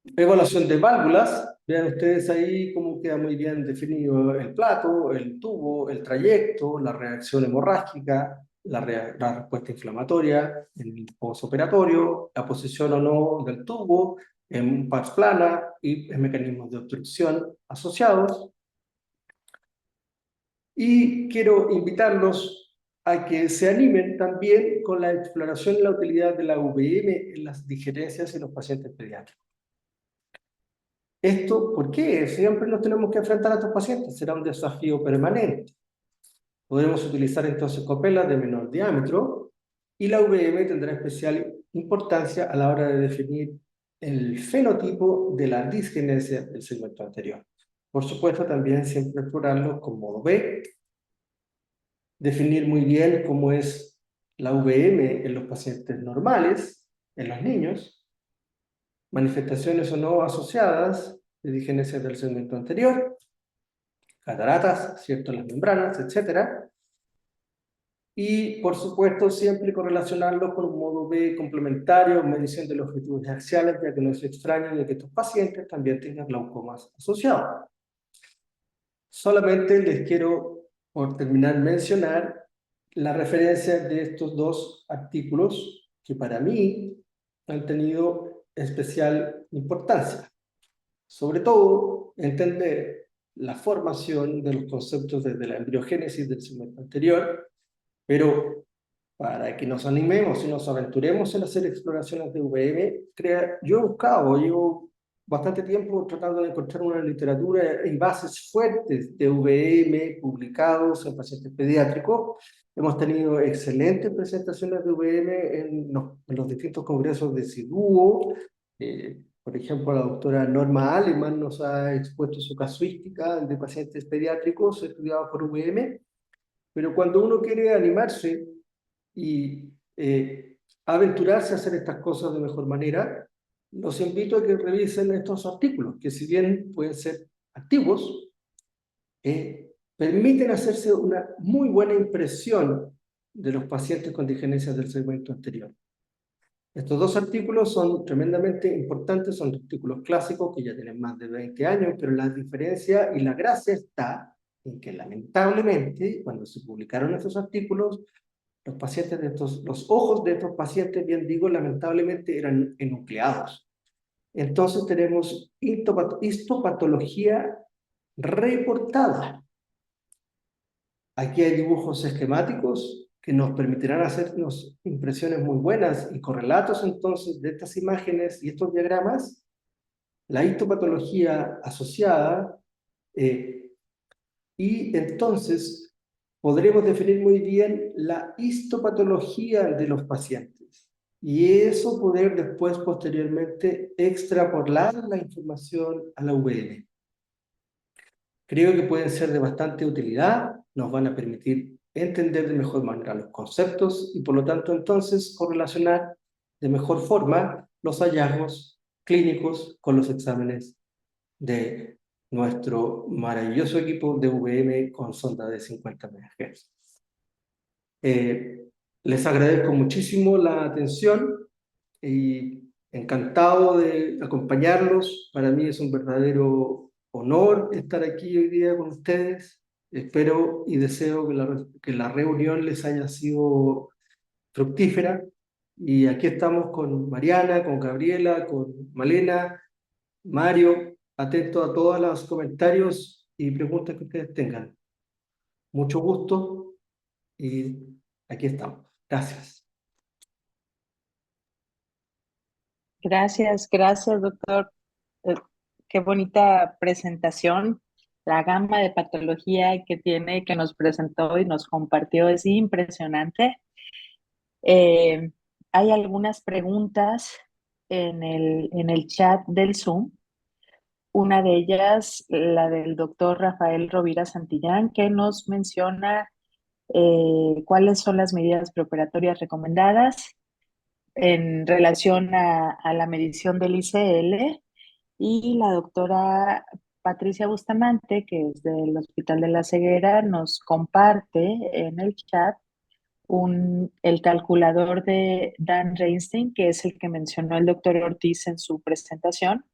Evaluación de válvulas, vean ustedes ahí cómo queda muy bien definido el plato, el tubo, el trayecto, la reacción hemorrágica, la respuesta inflamatoria en el postoperatorio, la posición o no del tubo en pars plana y mecanismos de obstrucción asociados. Y quiero invitarlos a que se animen también con la exploración y la utilidad de la VM en las digerencias en los pacientes pediátricos. Esto, ¿por qué? Siempre nos tenemos que enfrentar a estos pacientes, será un desafío permanente. Podremos utilizar entonces copelas de menor diámetro y la VM tendrá especial importancia a la hora de definir el fenotipo de la disgenesia del segmento anterior. Por supuesto, también siempre explorarlo con modo B, definir muy bien cómo es la VM en los pacientes normales, en los niños, manifestaciones o no asociadas de disgenesia del segmento anterior, cataratas, ¿cierto?, las membranas, etc. Y, por supuesto, siempre correlacionarlo con un modo B complementario, medición de longitudes axiales, ya que no es extraño de que estos pacientes también tengan glaucomas asociados. Solamente les quiero, por terminar, mencionar la referencia de estos dos artículos que para mí han tenido especial importancia. Sobre todo, entender la formación de los conceptos desde la embriogénesis del segmento anterior, pero para que nos animemos y nos aventuremos en hacer exploraciones de VM, yo he buscado, llevo bastante tiempo tratando de encontrar una literatura y bases fuertes de VM publicados en pacientes pediátricos. Hemos tenido excelentes presentaciones de VM en los distintos congresos de CIDUO. Por ejemplo, la doctora Norma Aleman nos ha expuesto su casuística de pacientes pediátricos estudiados por VM, pero cuando uno quiere animarse y aventurarse a hacer estas cosas de mejor manera, los invito a que revisen estos artículos, que si bien pueden ser antiguos, permiten hacerse una muy buena impresión de los pacientes con disgenesia del segmento anterior. Estos dos artículos son tremendamente importantes, son artículos clásicos que ya tienen más de 20 años, pero la diferencia y la gracia está en que lamentablemente, cuando se publicaron estos artículos, los pacientes de estos, los ojos de estos pacientes, bien digo, lamentablemente eran enucleados. Entonces tenemos histopatología reportada. Aquí hay dibujos esquemáticos que nos permitirán hacernos impresiones muy buenas y correlatos entonces de estas imágenes y estos diagramas, la histopatología asociada, y entonces podremos definir muy bien la histopatología de los pacientes. Y eso poder después, posteriormente, extrapolar la información a la VM. Creo que pueden ser de bastante utilidad, nos van a permitir entender de mejor manera los conceptos y por lo tanto entonces correlacionar de mejor forma los hallazgos clínicos con los exámenes de nuestro maravilloso equipo de VM con sonda de 50 MHz. Les agradezco muchísimo la atención y encantado de acompañarlos. Para mí es un verdadero honor estar aquí hoy día con ustedes. Espero y deseo que la reunión les haya sido fructífera. Y aquí estamos con Mariana, con Gabriela, con Malena, Mario, atento a todos los comentarios y preguntas que ustedes tengan. Mucho gusto y aquí estamos. Gracias. Gracias, gracias, doctor. Eh, Qué bonita presentación. La gama de patología que tiene, que nos presentó y nos compartió es impresionante. Eh, Hay algunas preguntas en el chat del Zoom. Una de ellas, la del doctor Rafael Rovira Santillán, que nos menciona cuáles son las medidas preoperatorias recomendadas en relación a la medición del ICL. Y la doctora Patricia Bustamante, que es del Hospital de la Ceguera, nos comparte en el chat el calculador de Dan Reinstein, que es el que mencionó el doctor Ortiz en su presentación,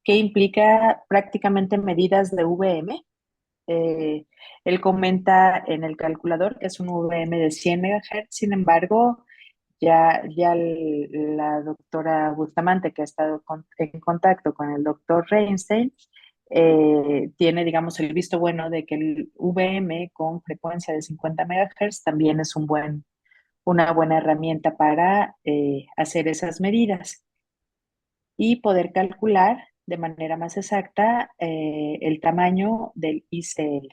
que implica prácticamente medidas de VM. Eh, Él comenta en el calculador que es un VM de 100 MHz, sin embargo, la doctora Bustamante, que ha estado en contacto con el doctor Reinstein, tiene, digamos, el visto bueno de que el VM con frecuencia de 50 MHz también es una buena herramienta para hacer esas medidas y poder calcular de manera más exacta el tamaño del ICL.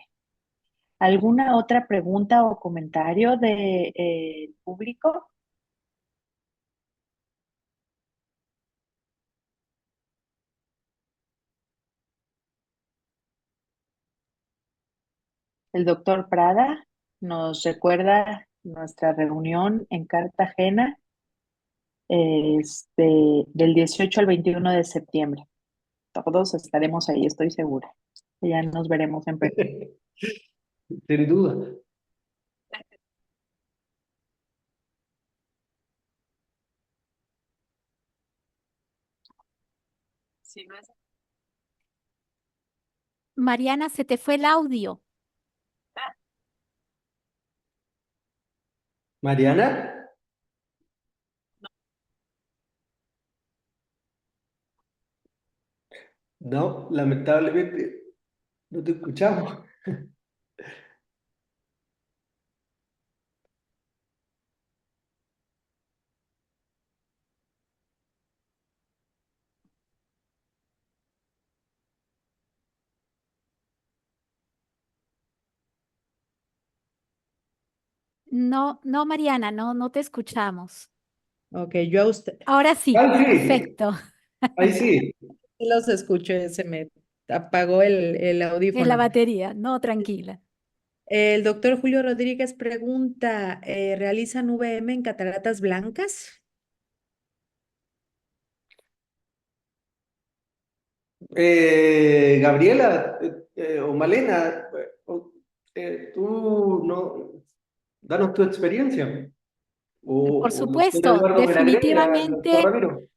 ¿Alguna otra pregunta o comentario del público? El doctor Prada nos recuerda nuestra reunión en Cartagena del 18 al 21 de septiembre. Todos estaremos ahí, estoy segura. Ya nos veremos en persona. Sin duda. Si no es- Mariana, se te fue el audio. Mariana, no, lamentablemente no te escuchamos. No, no, Mariana, no, no te escuchamos. Ok, yo a usted Ahora sí, Ahí sí, perfecto. ahí sí. los escucho, se me apagó el En la audífono. batería, no, tranquila. El doctor Julio Rodríguez pregunta, ¿realizan VM en cataratas blancas? Gabriela o Malena, tú no, danos tu experiencia. Por O el doctor supuesto, Eduardo Penagreira, el doctor Ramiro.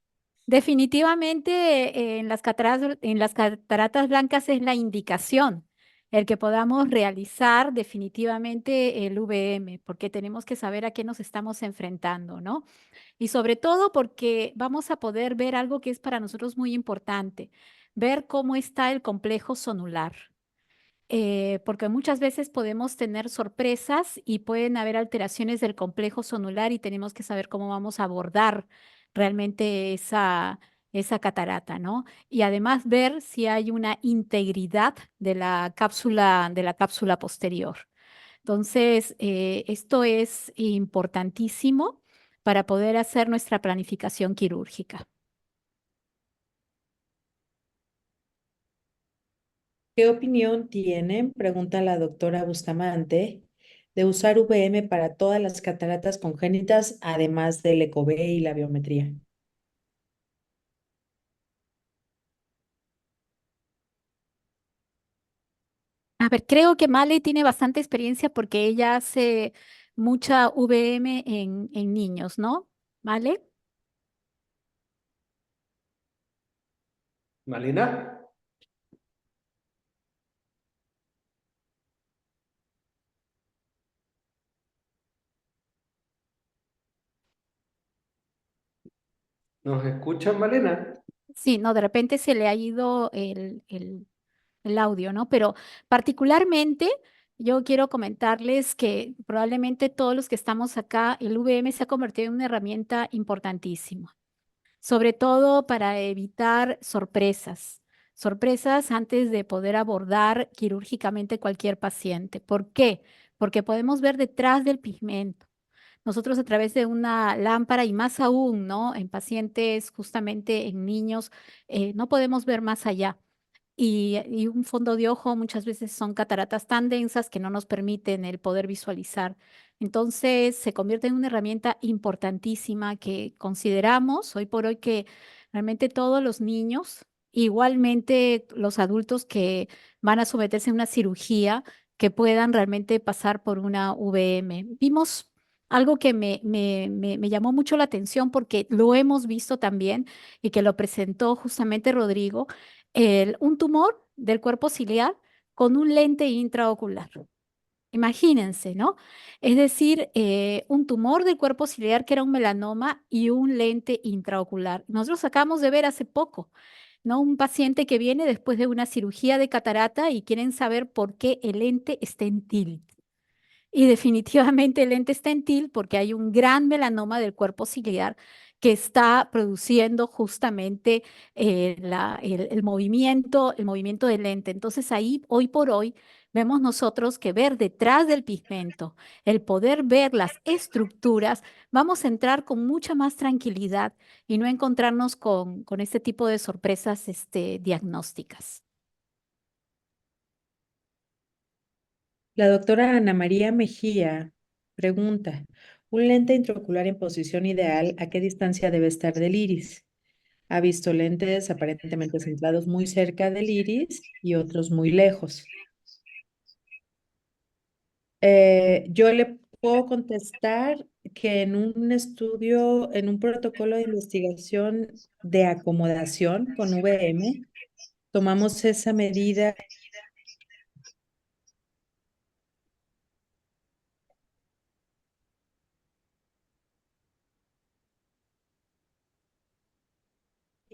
definitivamente en las cataratas blancas es la indicación, el que podamos realizar definitivamente el VM, porque tenemos que saber a qué nos estamos enfrentando, ¿no? Y sobre todo porque vamos a poder ver algo que es para nosotros muy importante, ver cómo está el complejo sonular. Porque muchas veces podemos tener sorpresas y pueden haber alteraciones del complejo sonular y tenemos que saber cómo vamos a abordar realmente esa catarata, ¿no? Y además ver si hay una integridad de la cápsula posterior. Entonces, esto es importantísimo para poder hacer nuestra planificación quirúrgica. ¿Qué opinión tienen, pregunta la doctora Bustamante, de usar VM para todas las cataratas congénitas, además del ECOG y la biometría? A ver, creo que Male tiene bastante experiencia porque ella hace mucha VM en niños, ¿no? ¿Vale? Malena, ¿nos escuchan, Malena? Sí, no, de repente se le ha ido el audio, ¿no? Pero particularmente yo quiero comentarles que probablemente todos los que estamos acá, el VM se ha convertido en una herramienta importantísima, sobre todo para evitar sorpresas, sorpresas antes de poder abordar quirúrgicamente cualquier paciente. ¿Por qué? Porque podemos ver detrás del pigmento. Nosotros a través de una lámpara y más aún, ¿no? En pacientes, justamente en niños, no podemos ver más allá. Y un fondo de ojo muchas veces son cataratas tan densas que no nos permiten el poder visualizar. Entonces se convierte en una herramienta importantísima que consideramos hoy por hoy que realmente todos los niños, igualmente los adultos que van a someterse a una cirugía, que puedan realmente pasar por una VM. Vimos algo que me llamó mucho la atención porque lo hemos visto también y que lo presentó justamente Rodrigo un tumor del cuerpo ciliar con un lente intraocular. Imagínense, ¿no? Es decir, un tumor del cuerpo ciliar que era un melanoma y un lente intraocular. Nosotros acabamos de ver hace poco, ¿no? Un paciente que viene después de una cirugía de catarata y quieren saber por qué el lente está en tilt. Y definitivamente el lente está en tilt porque hay un gran melanoma del cuerpo ciliar que está produciendo justamente el movimiento del lente. Entonces ahí, hoy por hoy, vemos nosotros que ver detrás del pigmento, el poder ver las estructuras, vamos a entrar con mucha más tranquilidad y no encontrarnos con este tipo de sorpresas diagnósticas. La doctora Ana María Mejía pregunta, ¿un lente intraocular en posición ideal a qué distancia debe estar del iris? Ha visto lentes aparentemente centrados muy cerca del iris y otros muy lejos. Yo le puedo contestar que en un estudio, en un protocolo de investigación de acomodación con VM, tomamos esa medida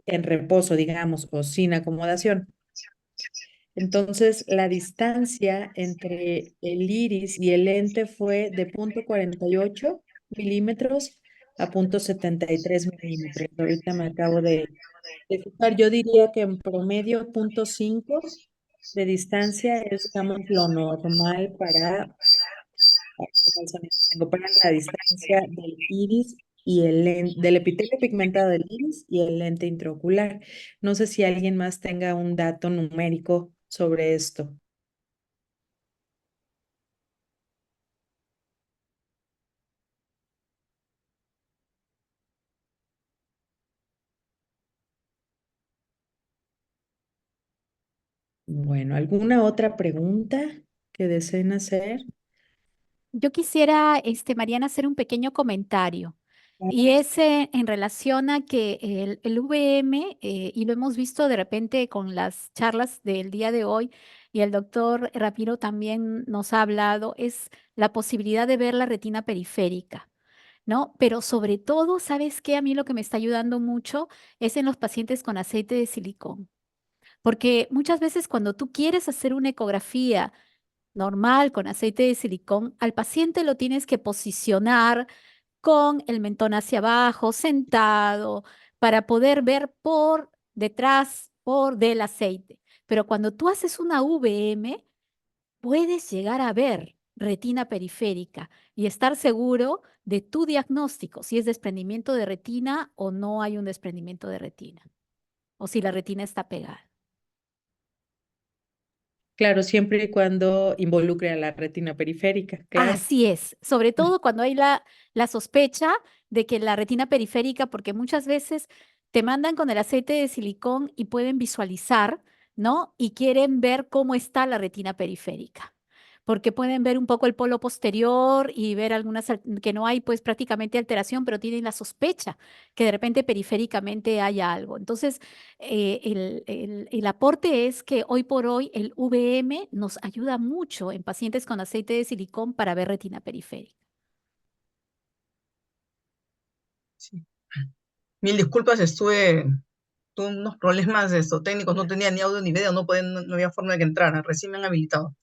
en reposo, digamos, o sin acomodación. Entonces, la distancia entre el iris y el lente fue de 0,48 milímetros a 0,73 milímetros. Ahorita me acabo de fijar. Yo diría que en promedio 0,5 de distancia es, digamos, lo normal para la distancia del iris y del epitelio pigmentado del iris y el lente intraocular. No sé si alguien más tenga un dato numérico sobre esto. Bueno, ¿alguna otra pregunta que deseen hacer? Yo quisiera, Mariana, hacer un pequeño comentario. Y es en relación a que el VM, y lo hemos visto de repente con las charlas del día de hoy, y el doctor Ramiro también nos ha hablado, es la posibilidad de ver la retina periférica, ¿no? Pero sobre todo, ¿sabes qué? A mí lo que me está ayudando mucho es en los pacientes con aceite de silicón. Porque muchas veces cuando tú quieres hacer una ecografía normal con aceite de silicón, al paciente lo tienes que posicionar con el mentón hacia abajo, sentado, para poder ver por detrás, por del aceite. Pero cuando tú haces una VM, puedes llegar a ver retina periférica y estar seguro de tu diagnóstico, si es desprendimiento de retina o no hay un desprendimiento de retina, o si la retina está pegada. Claro, siempre y cuando involucre a la retina periférica, claro. Así es, sobre todo cuando hay la sospecha de que la retina periférica, porque muchas veces te mandan con el aceite de silicón y pueden visualizar, ¿no? Y quieren ver cómo está la retina periférica, porque pueden ver un poco el polo posterior y ver algunas que no hay pues prácticamente alteración, pero tienen la sospecha que de repente periféricamente haya algo. Entonces, el aporte es que hoy por hoy el VM nos ayuda mucho en pacientes con aceite de silicón para ver retina periférica. Sí. Mil disculpas, tuve unos problemas técnicos, no tenía ni audio ni video, no había forma de que entrara, recién me han habilitado.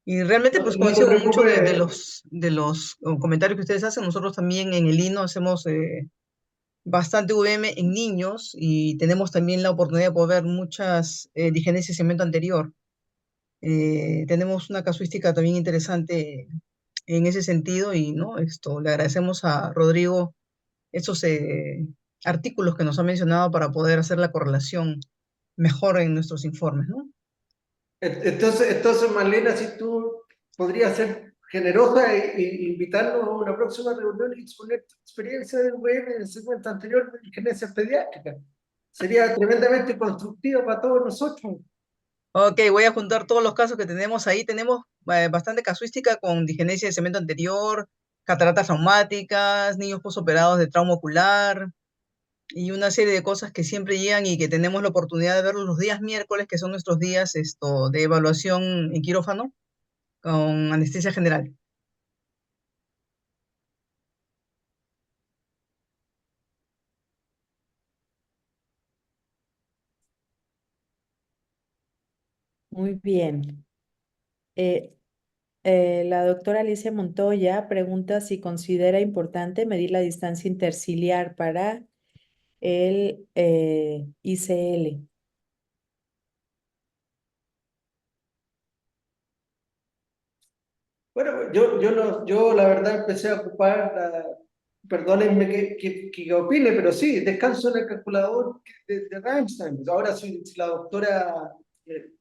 Y realmente pues No te coincido con muchos de preocupes. los comentarios que ustedes hacen. Nosotros también en el INO hacemos bastante VM en niños y tenemos también la oportunidad de poder ver muchas digenesis de segmento anterior. Tenemos una casuística también interesante en ese sentido y no, le agradecemos a Rodrigo esos artículos que nos ha mencionado para poder hacer la correlación mejor en nuestros informes, ¿no? Entonces, Marlena, si tú podrías ser generosa e invitarnos a una próxima reunión y exponer tu experiencia del VM en el segmento anterior de genesia pediátrica. Sería tremendamente constructivo para todos nosotros. Ok, voy a juntar todos los casos que tenemos ahí. Tenemos bastante casuística con digenesia de cemento anterior, cataratas traumáticas, niños posoperados de trauma ocular y una serie de cosas que siempre llegan y que tenemos la oportunidad de verlos los días miércoles, que son nuestros días de evaluación en quirófano con anestesia general. Muy bien. Eh, la doctora Alicia Montoya pregunta si considera importante medir la distancia interciliar para el ICL. Bueno, yo la verdad empecé a ocupar, perdónenme que opine, pero sí, descanso en el calculador de Einstein. Ahora, si la doctora eh,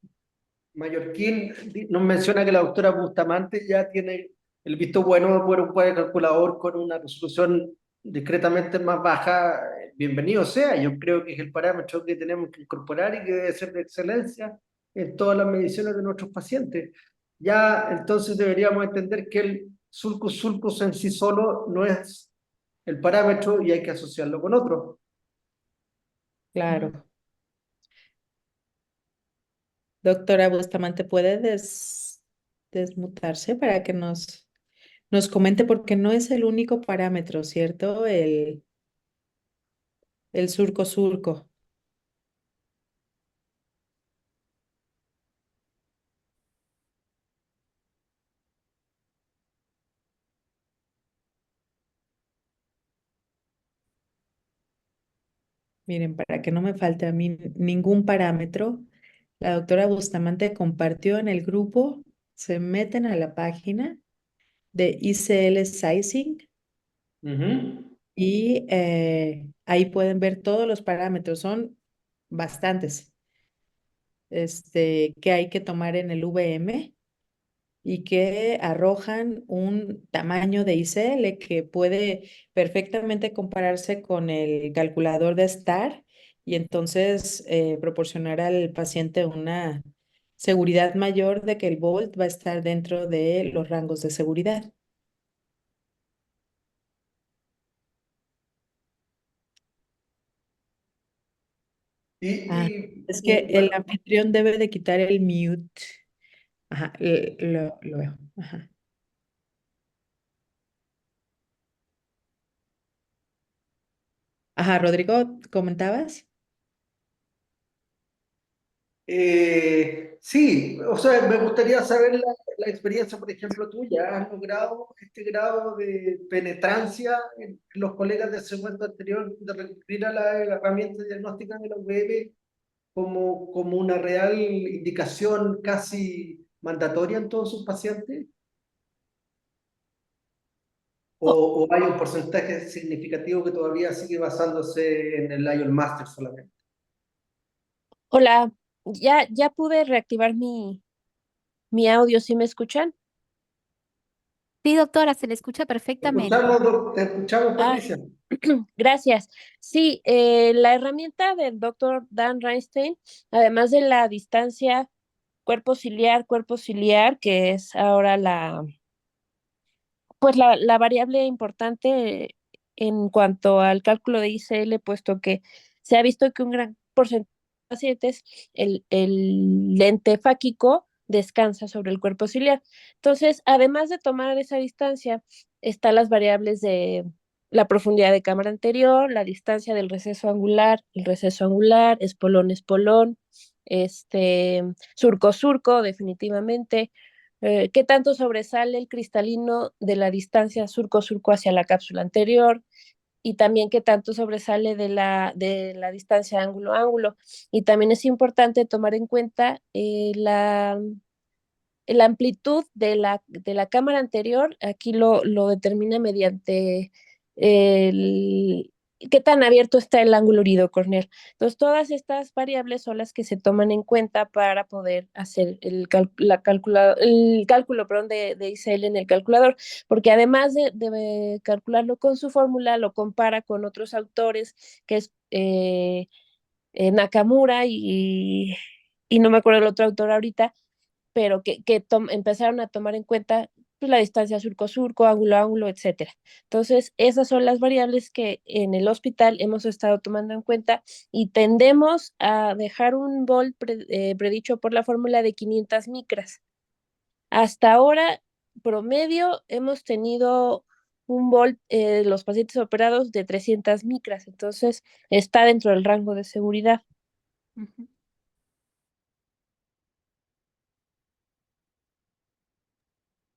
Mallorquín nos menciona que la doctora Bustamante ya tiene el visto bueno de poder ocupar el calculador con una resolución discretamente más baja. Bienvenido sea, yo creo que es el parámetro que tenemos que incorporar y que debe ser de excelencia en todas las mediciones de nuestros pacientes. Ya entonces deberíamos entender que el sulcus sulcus en sí solo no es el parámetro y hay que asociarlo con otro. Claro. Doctora Bustamante, ¿puede desmutarse para que nos comente? Porque no es el único parámetro, ¿cierto? El surco surco. Miren, para que no me falte a mí ningún parámetro, la doctora Bustamante compartió en el grupo, se meten a la página de ICL Sizing y ahí pueden ver todos los parámetros, son bastantes, que hay que tomar en el VM y que arrojan un tamaño de ICL que puede perfectamente compararse con el calculador de STAR y entonces proporcionar al paciente una seguridad mayor de que el volt va a estar dentro de los rangos de seguridad. Ah, es que el Bueno, anfitrión debe de quitar el mute. Ajá, lo veo. Ajá. Ajá, Rodrigo, ¿comentabas? sí, o sea, me gustaría saber la experiencia, por ejemplo, tuya. ¿Has logrado este grado de penetrancia en los colegas del segmento anterior de recurrir a la herramienta diagnóstica de la VM como una real indicación casi mandatoria en todos sus pacientes? Oh, ¿O hay un porcentaje significativo que todavía sigue basándose en el Lion Master solamente? Hola, ya pude reactivar mi audio, ¿sí me escuchan? sí, doctora, se le escucha perfectamente. Te escuchamos, Ah, Patricia. gracias. Sí, la herramienta del doctor Dan Reinstein, además de la distancia cuerpo ciliar, que es ahora pues la variable importante en cuanto al cálculo de ICL, puesto que se ha visto que un gran porcentaje de pacientes, el lente fáquico descansa sobre el cuerpo ciliar. Entonces, además de tomar esa distancia, están las variables de la profundidad de cámara anterior, la distancia del receso angular, el receso angular, espolón, surco, definitivamente, qué tanto sobresale el cristalino de la distancia surco-surco hacia la cápsula anterior y también qué tanto sobresale de la distancia ángulo-ángulo. Y también es importante tomar en cuenta la amplitud de la cámara anterior. Aquí lo determina mediante el, qué tan abierto está el ángulo iridocorneal. Entonces, todas estas variables son las que se toman en cuenta para poder hacer el cálculo, perdón, de ICL en el calculador, porque además de calcularlo con su fórmula, lo compara con otros autores, que es Nakamura y no me acuerdo el otro autor ahorita, pero que empezaron a tomar en cuenta pues, la distancia surco-surco, ángulo-ángulo, etcétera. Entonces, esas son las variables que en el hospital hemos estado tomando en cuenta y tendemos a dejar un volt predicho por la fórmula de 500 micras. Hasta ahora, promedio, hemos tenido un volt, los pacientes operados de 300 micras, entonces está dentro del rango de seguridad. Ujú.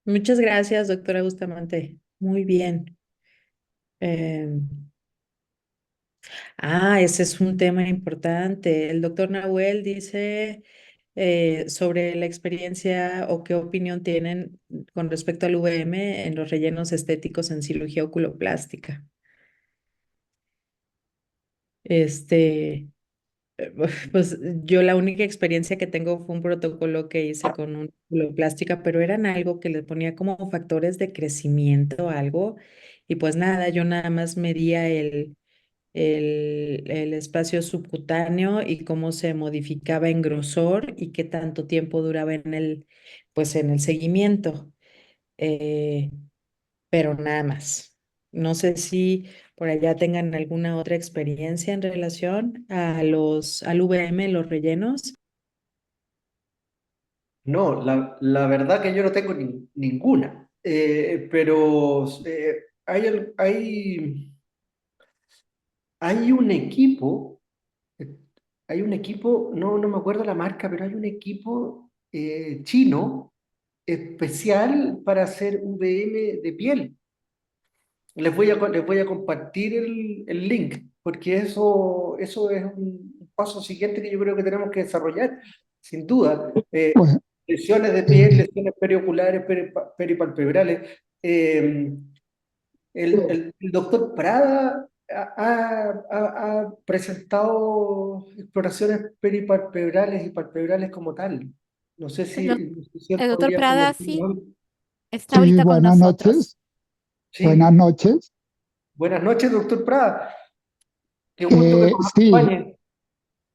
Muchas gracias, doctora Bustamante. Muy bien. Em, ese es un tema importante. El doctor Nahuel dice sobre la experiencia o qué opinión tienen con respecto al VM en los rellenos estéticos en cirugía oculoplástica. Este, pues yo la única experiencia que tengo fue un protocolo que hice con una oculoplástica, pero eran algo que le ponía como factores de crecimiento, algo, y pues nada, yo nada más medía el espacio subcutáneo y cómo se modificaba en grosor y qué tanto tiempo duraba pues en el seguimiento. Eh, pero nada más. No sé si por allá tengan alguna otra experiencia en relación al VM, los rellenos. No, la verdad que yo no tengo ninguna. Pero hay un equipo, eh, no me acuerdo la marca, pero hay un equipo chino especial para hacer VM de piel. Les voy a compartir el link, porque eso es un paso siguiente que yo creo que tenemos que desarrollar, sin duda. Pues, Lesiones de piel, eh, lesiones perioculares, peripalpebrales. El doctor Prada ha presentado exploraciones peripalpebrales y palpebrales como tal. No sé El, doc- si él el doctor podría Prada comentar sí algo. está sí, ahorita con buenas nosotros. noches. Buenas Sí, noches. buenas noches, doctor Prada. Qué gusto que nos Sí, acompañe.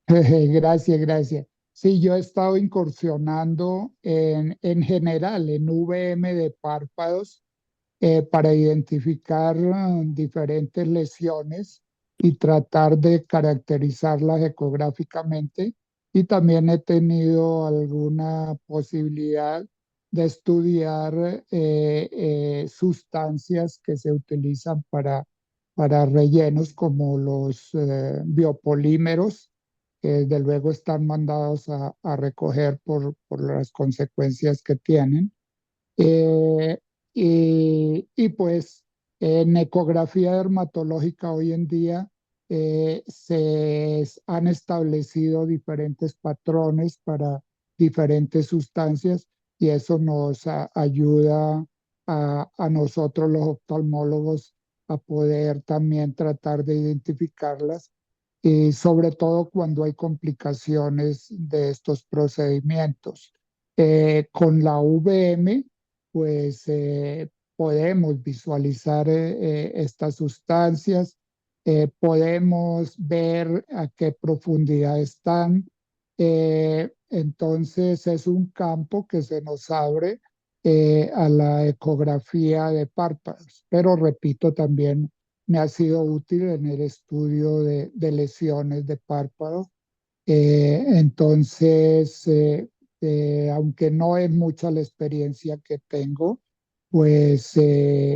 gracias, gracias. Sí, yo he estado incursionando en general en VM de párpados para identificar diferentes lesiones y tratar de caracterizarlas ecográficamente. Y también he tenido alguna posibilidad de estudiar sustancias que se utilizan para rellenos como los biopolímeros, que desde luego están mandados a recoger por las consecuencias que tienen. Eh, y pues en ecografía dermatológica hoy en día han establecido diferentes patrones para diferentes sustancias y eso nos ayuda a nosotros los oftalmólogos a poder también tratar de identificarlas y sobre todo cuando hay complicaciones de estos procedimientos. Con la VM pues podemos visualizar estas sustancias, podemos ver a qué profundidad están. Entonces es un campo que se nos abre a la ecografía de párpados, pero repito, también me ha sido útil en el estudio de lesiones de párpado. Aunque no es mucha la experiencia que tengo, pues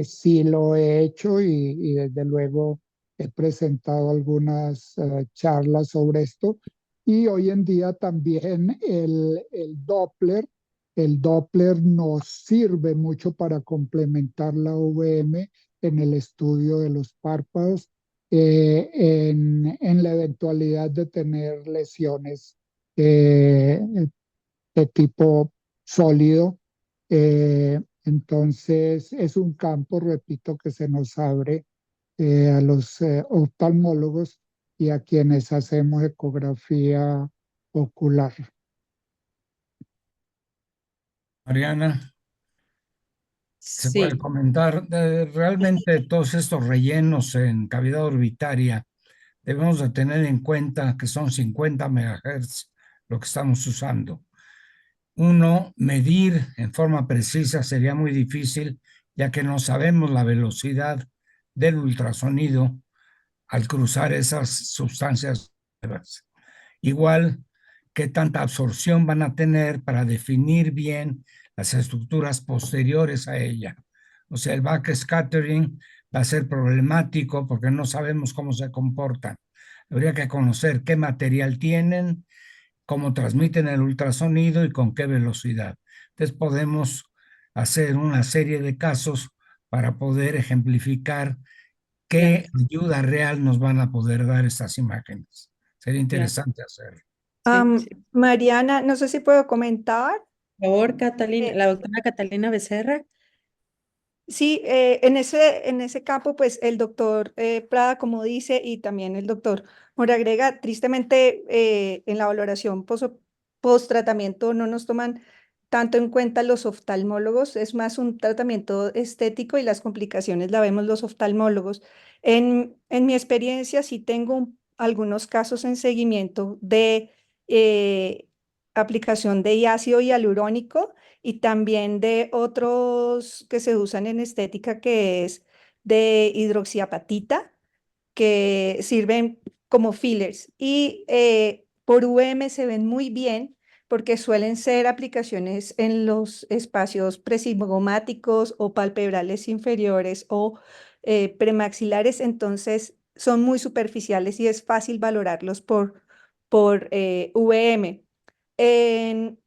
sí lo he hecho y desde luego he presentado algunas charlas sobre esto. Y hoy en día también el Doppler nos sirve mucho para complementar la VM en el estudio de los párpados en la eventualidad de tener lesiones eh, de tipo sólido. Entonces es un campo, repito, que se nos abre a los oftalmólogos y a quienes hacemos ecografía ocular. Mariana, se puede Sí. comentar. Realmente todos estos rellenos en cavidad orbitaria debemos de tener en cuenta que son 50 megahertz lo que estamos usando. Uno, medir en forma precisa sería muy difícil, ya que no sabemos la velocidad del ultrasonido al cruzar esas sustancias nuevas. Igual, qué tanta absorción van a tener para definir bien las estructuras posteriores a ella. O sea, el backscattering va a ser problemático porque no sabemos cómo se comportan. Habría que conocer qué material tienen, cómo transmiten el ultrasonido y con qué velocidad. Entonces podemos hacer una serie de casos para poder ejemplificar Claro, qué ayuda real nos van a poder dar estas imágenes. Sería claro. interesante hacerlo. Sí, sí. Mariana, no sé si puedo comentar. Por favor, Catalina, Eh, la doctora Catalina Becerra. sí, en ese campo, pues el doctor Prada, como dice, y también el doctor Moragrega, tristemente en la valoración post-tratamiento no nos toman tanto en cuenta los oftalmólogos, es más un tratamiento estético y las complicaciones la vemos los oftalmólogos. En mi experiencia, sí tengo algunos casos en seguimiento de aplicación de ácido hialurónico y también de otros que se usan en estética, que es de hidroxiapatita, que sirven como fillers. Y por VM se ven muy bien porque suelen ser aplicaciones en los espacios prezigomáticos o palpebrales inferiores o premaxilares, entonces son muy superficiales y es fácil valorarlos por VM. En-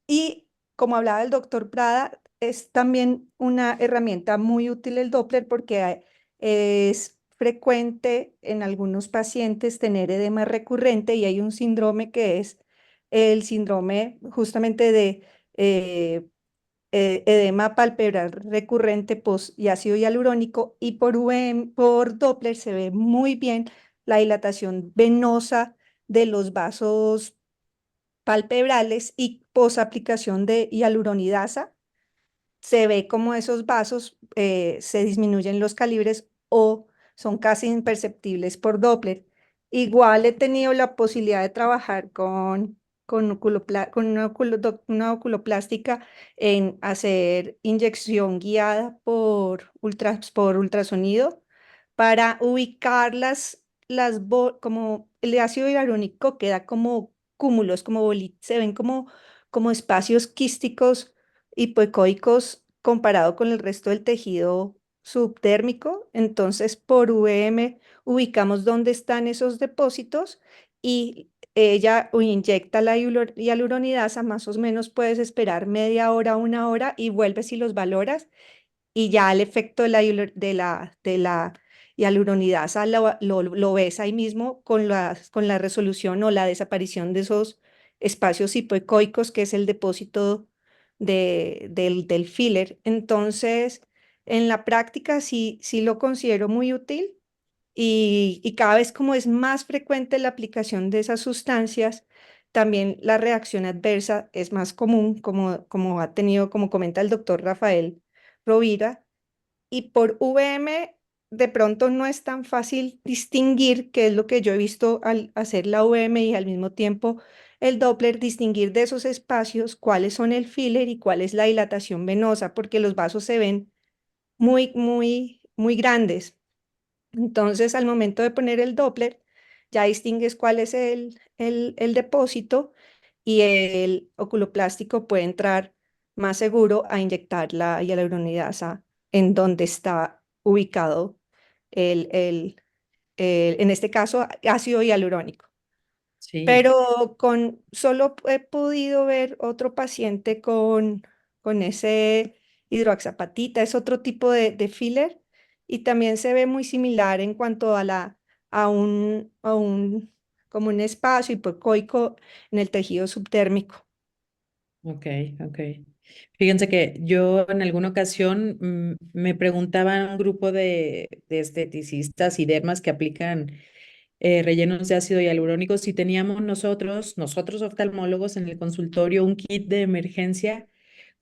y como hablaba el doctor Prada, es también una herramienta muy útil el Doppler porque es frecuente en algunos pacientes tener edema recurrente y hay un síndrome que es el síndrome justamente de edema palpebral recurrente post y ácido hialurónico y por Doppler se ve muy bien la dilatación venosa de los vasos palpebrales y posaplicación de hialuronidasa, se ve como esos vasos se disminuyen los calibres o son casi imperceptibles por Doppler. Igual he tenido la posibilidad de trabajar una oculoplástica en hacer inyección guiada por ultrasonido para ubicar como el ácido hialurónico queda como cúmulos, se ven como espacios quísticos hipoecoicos comparado con el resto del tejido subdérmico. Entonces, por VM ubicamos dónde están esos depósitos y ella inyecta la hialuronidasa, más o menos puedes esperar media hora, una hora y vuelves y los valoras y ya el efecto de la hialuronidasa lo ves ahí mismo con la resolución o la desaparición de esos espacios hipoecoicos, que es el depósito del filler. Entonces, en la práctica sí lo considero muy útil y cada vez como es más frecuente la aplicación de esas sustancias, también la reacción adversa es más común, como comenta el doctor Rafael Rovira, y por VM de pronto no es tan fácil distinguir, qué es lo que yo he visto al hacer la VM y al mismo tiempo el Doppler, distinguir de esos espacios cuáles son el filler y cuál es la dilatación venosa, porque los vasos se ven muy, muy, muy grandes. Entonces, al momento de poner el Doppler, ya distingues cuál es el depósito y el oculoplástico puede entrar más seguro a inyectar la hialuronidasa en donde está ubicado el, el, en este caso, ácido hialurónico. Sí, Pero solo he podido ver otro paciente con ese hidroxapatita, es otro tipo de filler y también se ve muy similar en cuanto como un espacio hipocoico en el tejido subdérmico. ok, ok. Fíjense que yo en alguna ocasión me preguntaba un grupo de esteticistas y dermas que aplican rellenos de ácido hialurónico si teníamos nosotros oftalmólogos en el consultorio, un kit de emergencia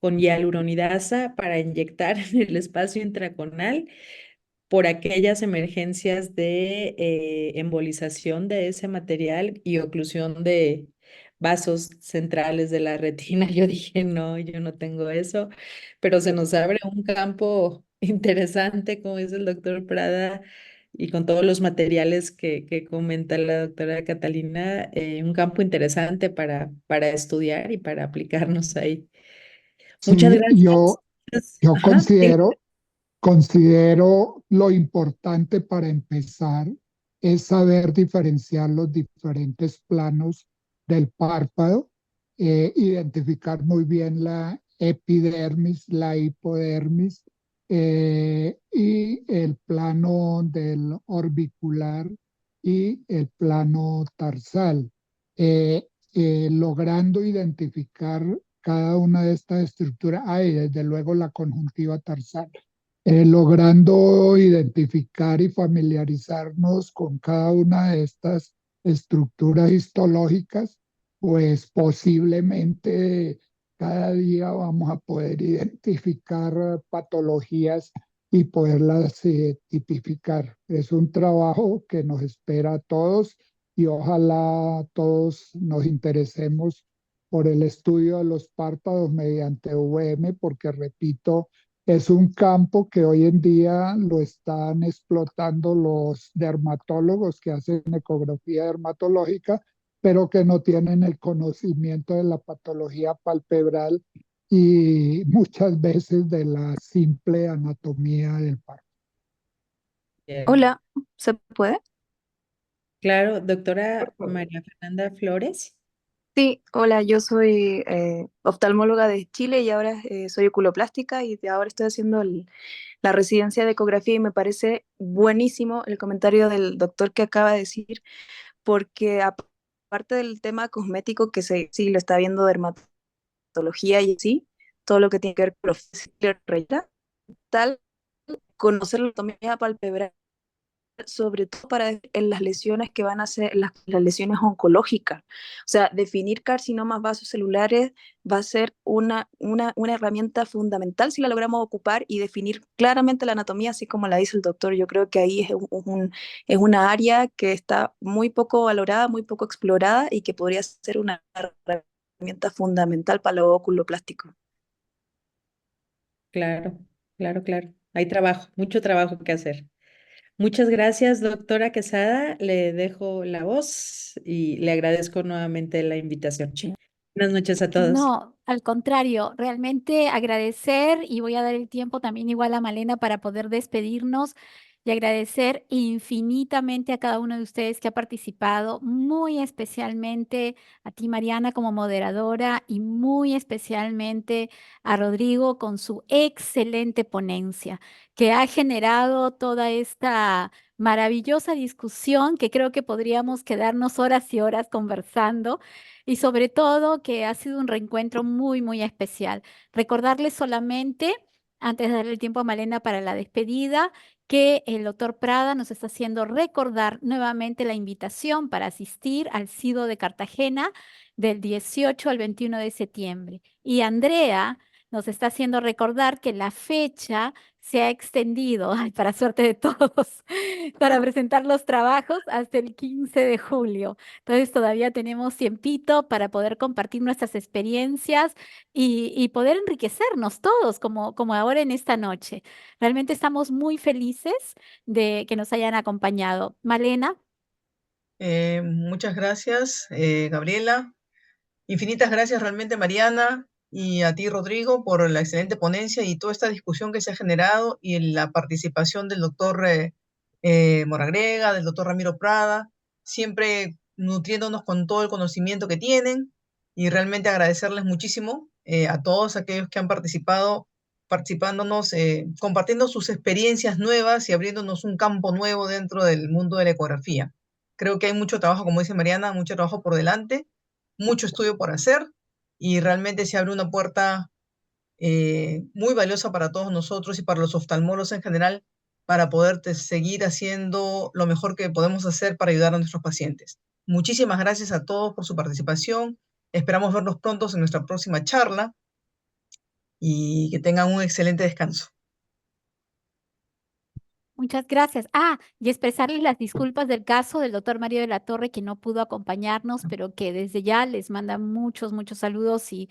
con hialuronidasa para inyectar en el espacio intraconal por aquellas emergencias de embolización de ese material y oclusión de vasos centrales de la retina. Yo dije, no, yo no tengo eso, pero se nos abre un campo interesante, como dice el doctor Prada, y con todos los materiales que comenta la doctora Catalina, un campo interesante para estudiar y para aplicarnos ahí. Muchas Sí, gracias. yo Ajá, considero lo importante para empezar es saber diferenciar los diferentes planos del párpado, identificar muy bien la epidermis, la hipodermis y el plano del orbicular y el plano tarsal, logrando identificar cada una de estas estructuras. Y desde luego la conjuntiva tarsal, logrando identificar y familiarizarnos con cada una de estas estructuras histológicas, pues posiblemente cada día vamos a poder identificar patologías y poderlas tipificar. Es un trabajo que nos espera a todos y ojalá todos nos interesemos por el estudio de los párpados mediante VM, porque repito, es un campo que hoy en día lo están explotando los dermatólogos que hacen ecografía dermatológica, pero que no tienen el conocimiento de la patología palpebral y muchas veces de la simple anatomía del párpado. bien. Hola, ¿se puede? Claro, doctora María Fernanda Flores. Sí, hola, yo soy oftalmóloga de Chile y ahora soy oculoplástica y ahora estoy haciendo la residencia de ecografía y me parece buenísimo el comentario del doctor que acaba de decir, porque aparte del tema cosmético que sí lo está viendo dermatología y sí, todo lo que tiene que ver con los tal, conocer la anatomía palpebral sobre todo en las lesiones que van a ser las lesiones oncológicas. O sea, definir carcinomas vasocelulares va a ser una herramienta fundamental si la logramos ocupar y definir claramente la anatomía, así como la dice el doctor. Yo creo que ahí es una área que está muy poco valorada, muy poco explorada y que podría ser una herramienta fundamental para lo oculoplástico. Claro, claro, claro. Hay trabajo, mucho trabajo que hacer. Muchas gracias, doctora Quesada. Le dejo la voz y le agradezco nuevamente la invitación. Buenas noches a todos. No, al contrario, realmente agradecer y voy a dar el tiempo también igual a Malena para poder despedirnos y agradecer infinitamente a cada uno de ustedes que ha participado, muy especialmente a ti, Mariana, como moderadora y muy especialmente a Rodrigo con su excelente ponencia que ha generado toda esta maravillosa discusión que creo que podríamos quedarnos horas y horas conversando y sobre todo que ha sido un reencuentro muy, muy especial. Recordarles solamente, antes de darle el tiempo a Malena para la despedida, que el doctor Prada nos está haciendo recordar nuevamente la invitación para asistir al SIDO de Cartagena del 18 al 21 de septiembre. Y Andrea nos está haciendo recordar que la fecha se ha extendido, ay, para suerte de todos, para presentar los trabajos hasta el 15 de julio. Entonces todavía tenemos tiempito para poder compartir nuestras experiencias y poder enriquecernos todos, como ahora en esta noche. Realmente estamos muy felices de que nos hayan acompañado. Malena, Muchas gracias, Gabriela. Infinitas gracias realmente, Mariana, y a ti, Rodrigo, por la excelente ponencia y toda esta discusión que se ha generado y la participación del doctor Moragrega, del doctor Ramiro Prada, siempre nutriéndonos con todo el conocimiento que tienen y realmente agradecerles muchísimo a todos aquellos que han participándonos, compartiendo sus experiencias nuevas y abriéndonos un campo nuevo dentro del mundo de la ecografía. Creo que hay mucho trabajo, como dice Mariana, mucho trabajo por delante, mucho estudio por hacer y realmente se abre una puerta muy valiosa para todos nosotros y para los oftalmólogos en general para poder seguir haciendo lo mejor que podemos hacer para ayudar a nuestros pacientes. Muchísimas gracias a todos por su participación. Esperamos verlos pronto en nuestra próxima charla y que tengan un excelente descanso. muchas gracias. Y expresarles las disculpas del caso del doctor Mario de la Torre, que no pudo acompañarnos, pero que desde ya les manda muchos, muchos saludos y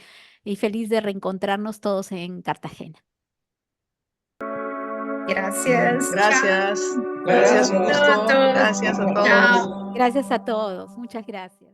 feliz de reencontrarnos todos en Cartagena. Gracias. Gracias. Chao. Gracias, un gusto. Chao a todos. Gracias a todos. Chao. Gracias a todos. Muchas gracias.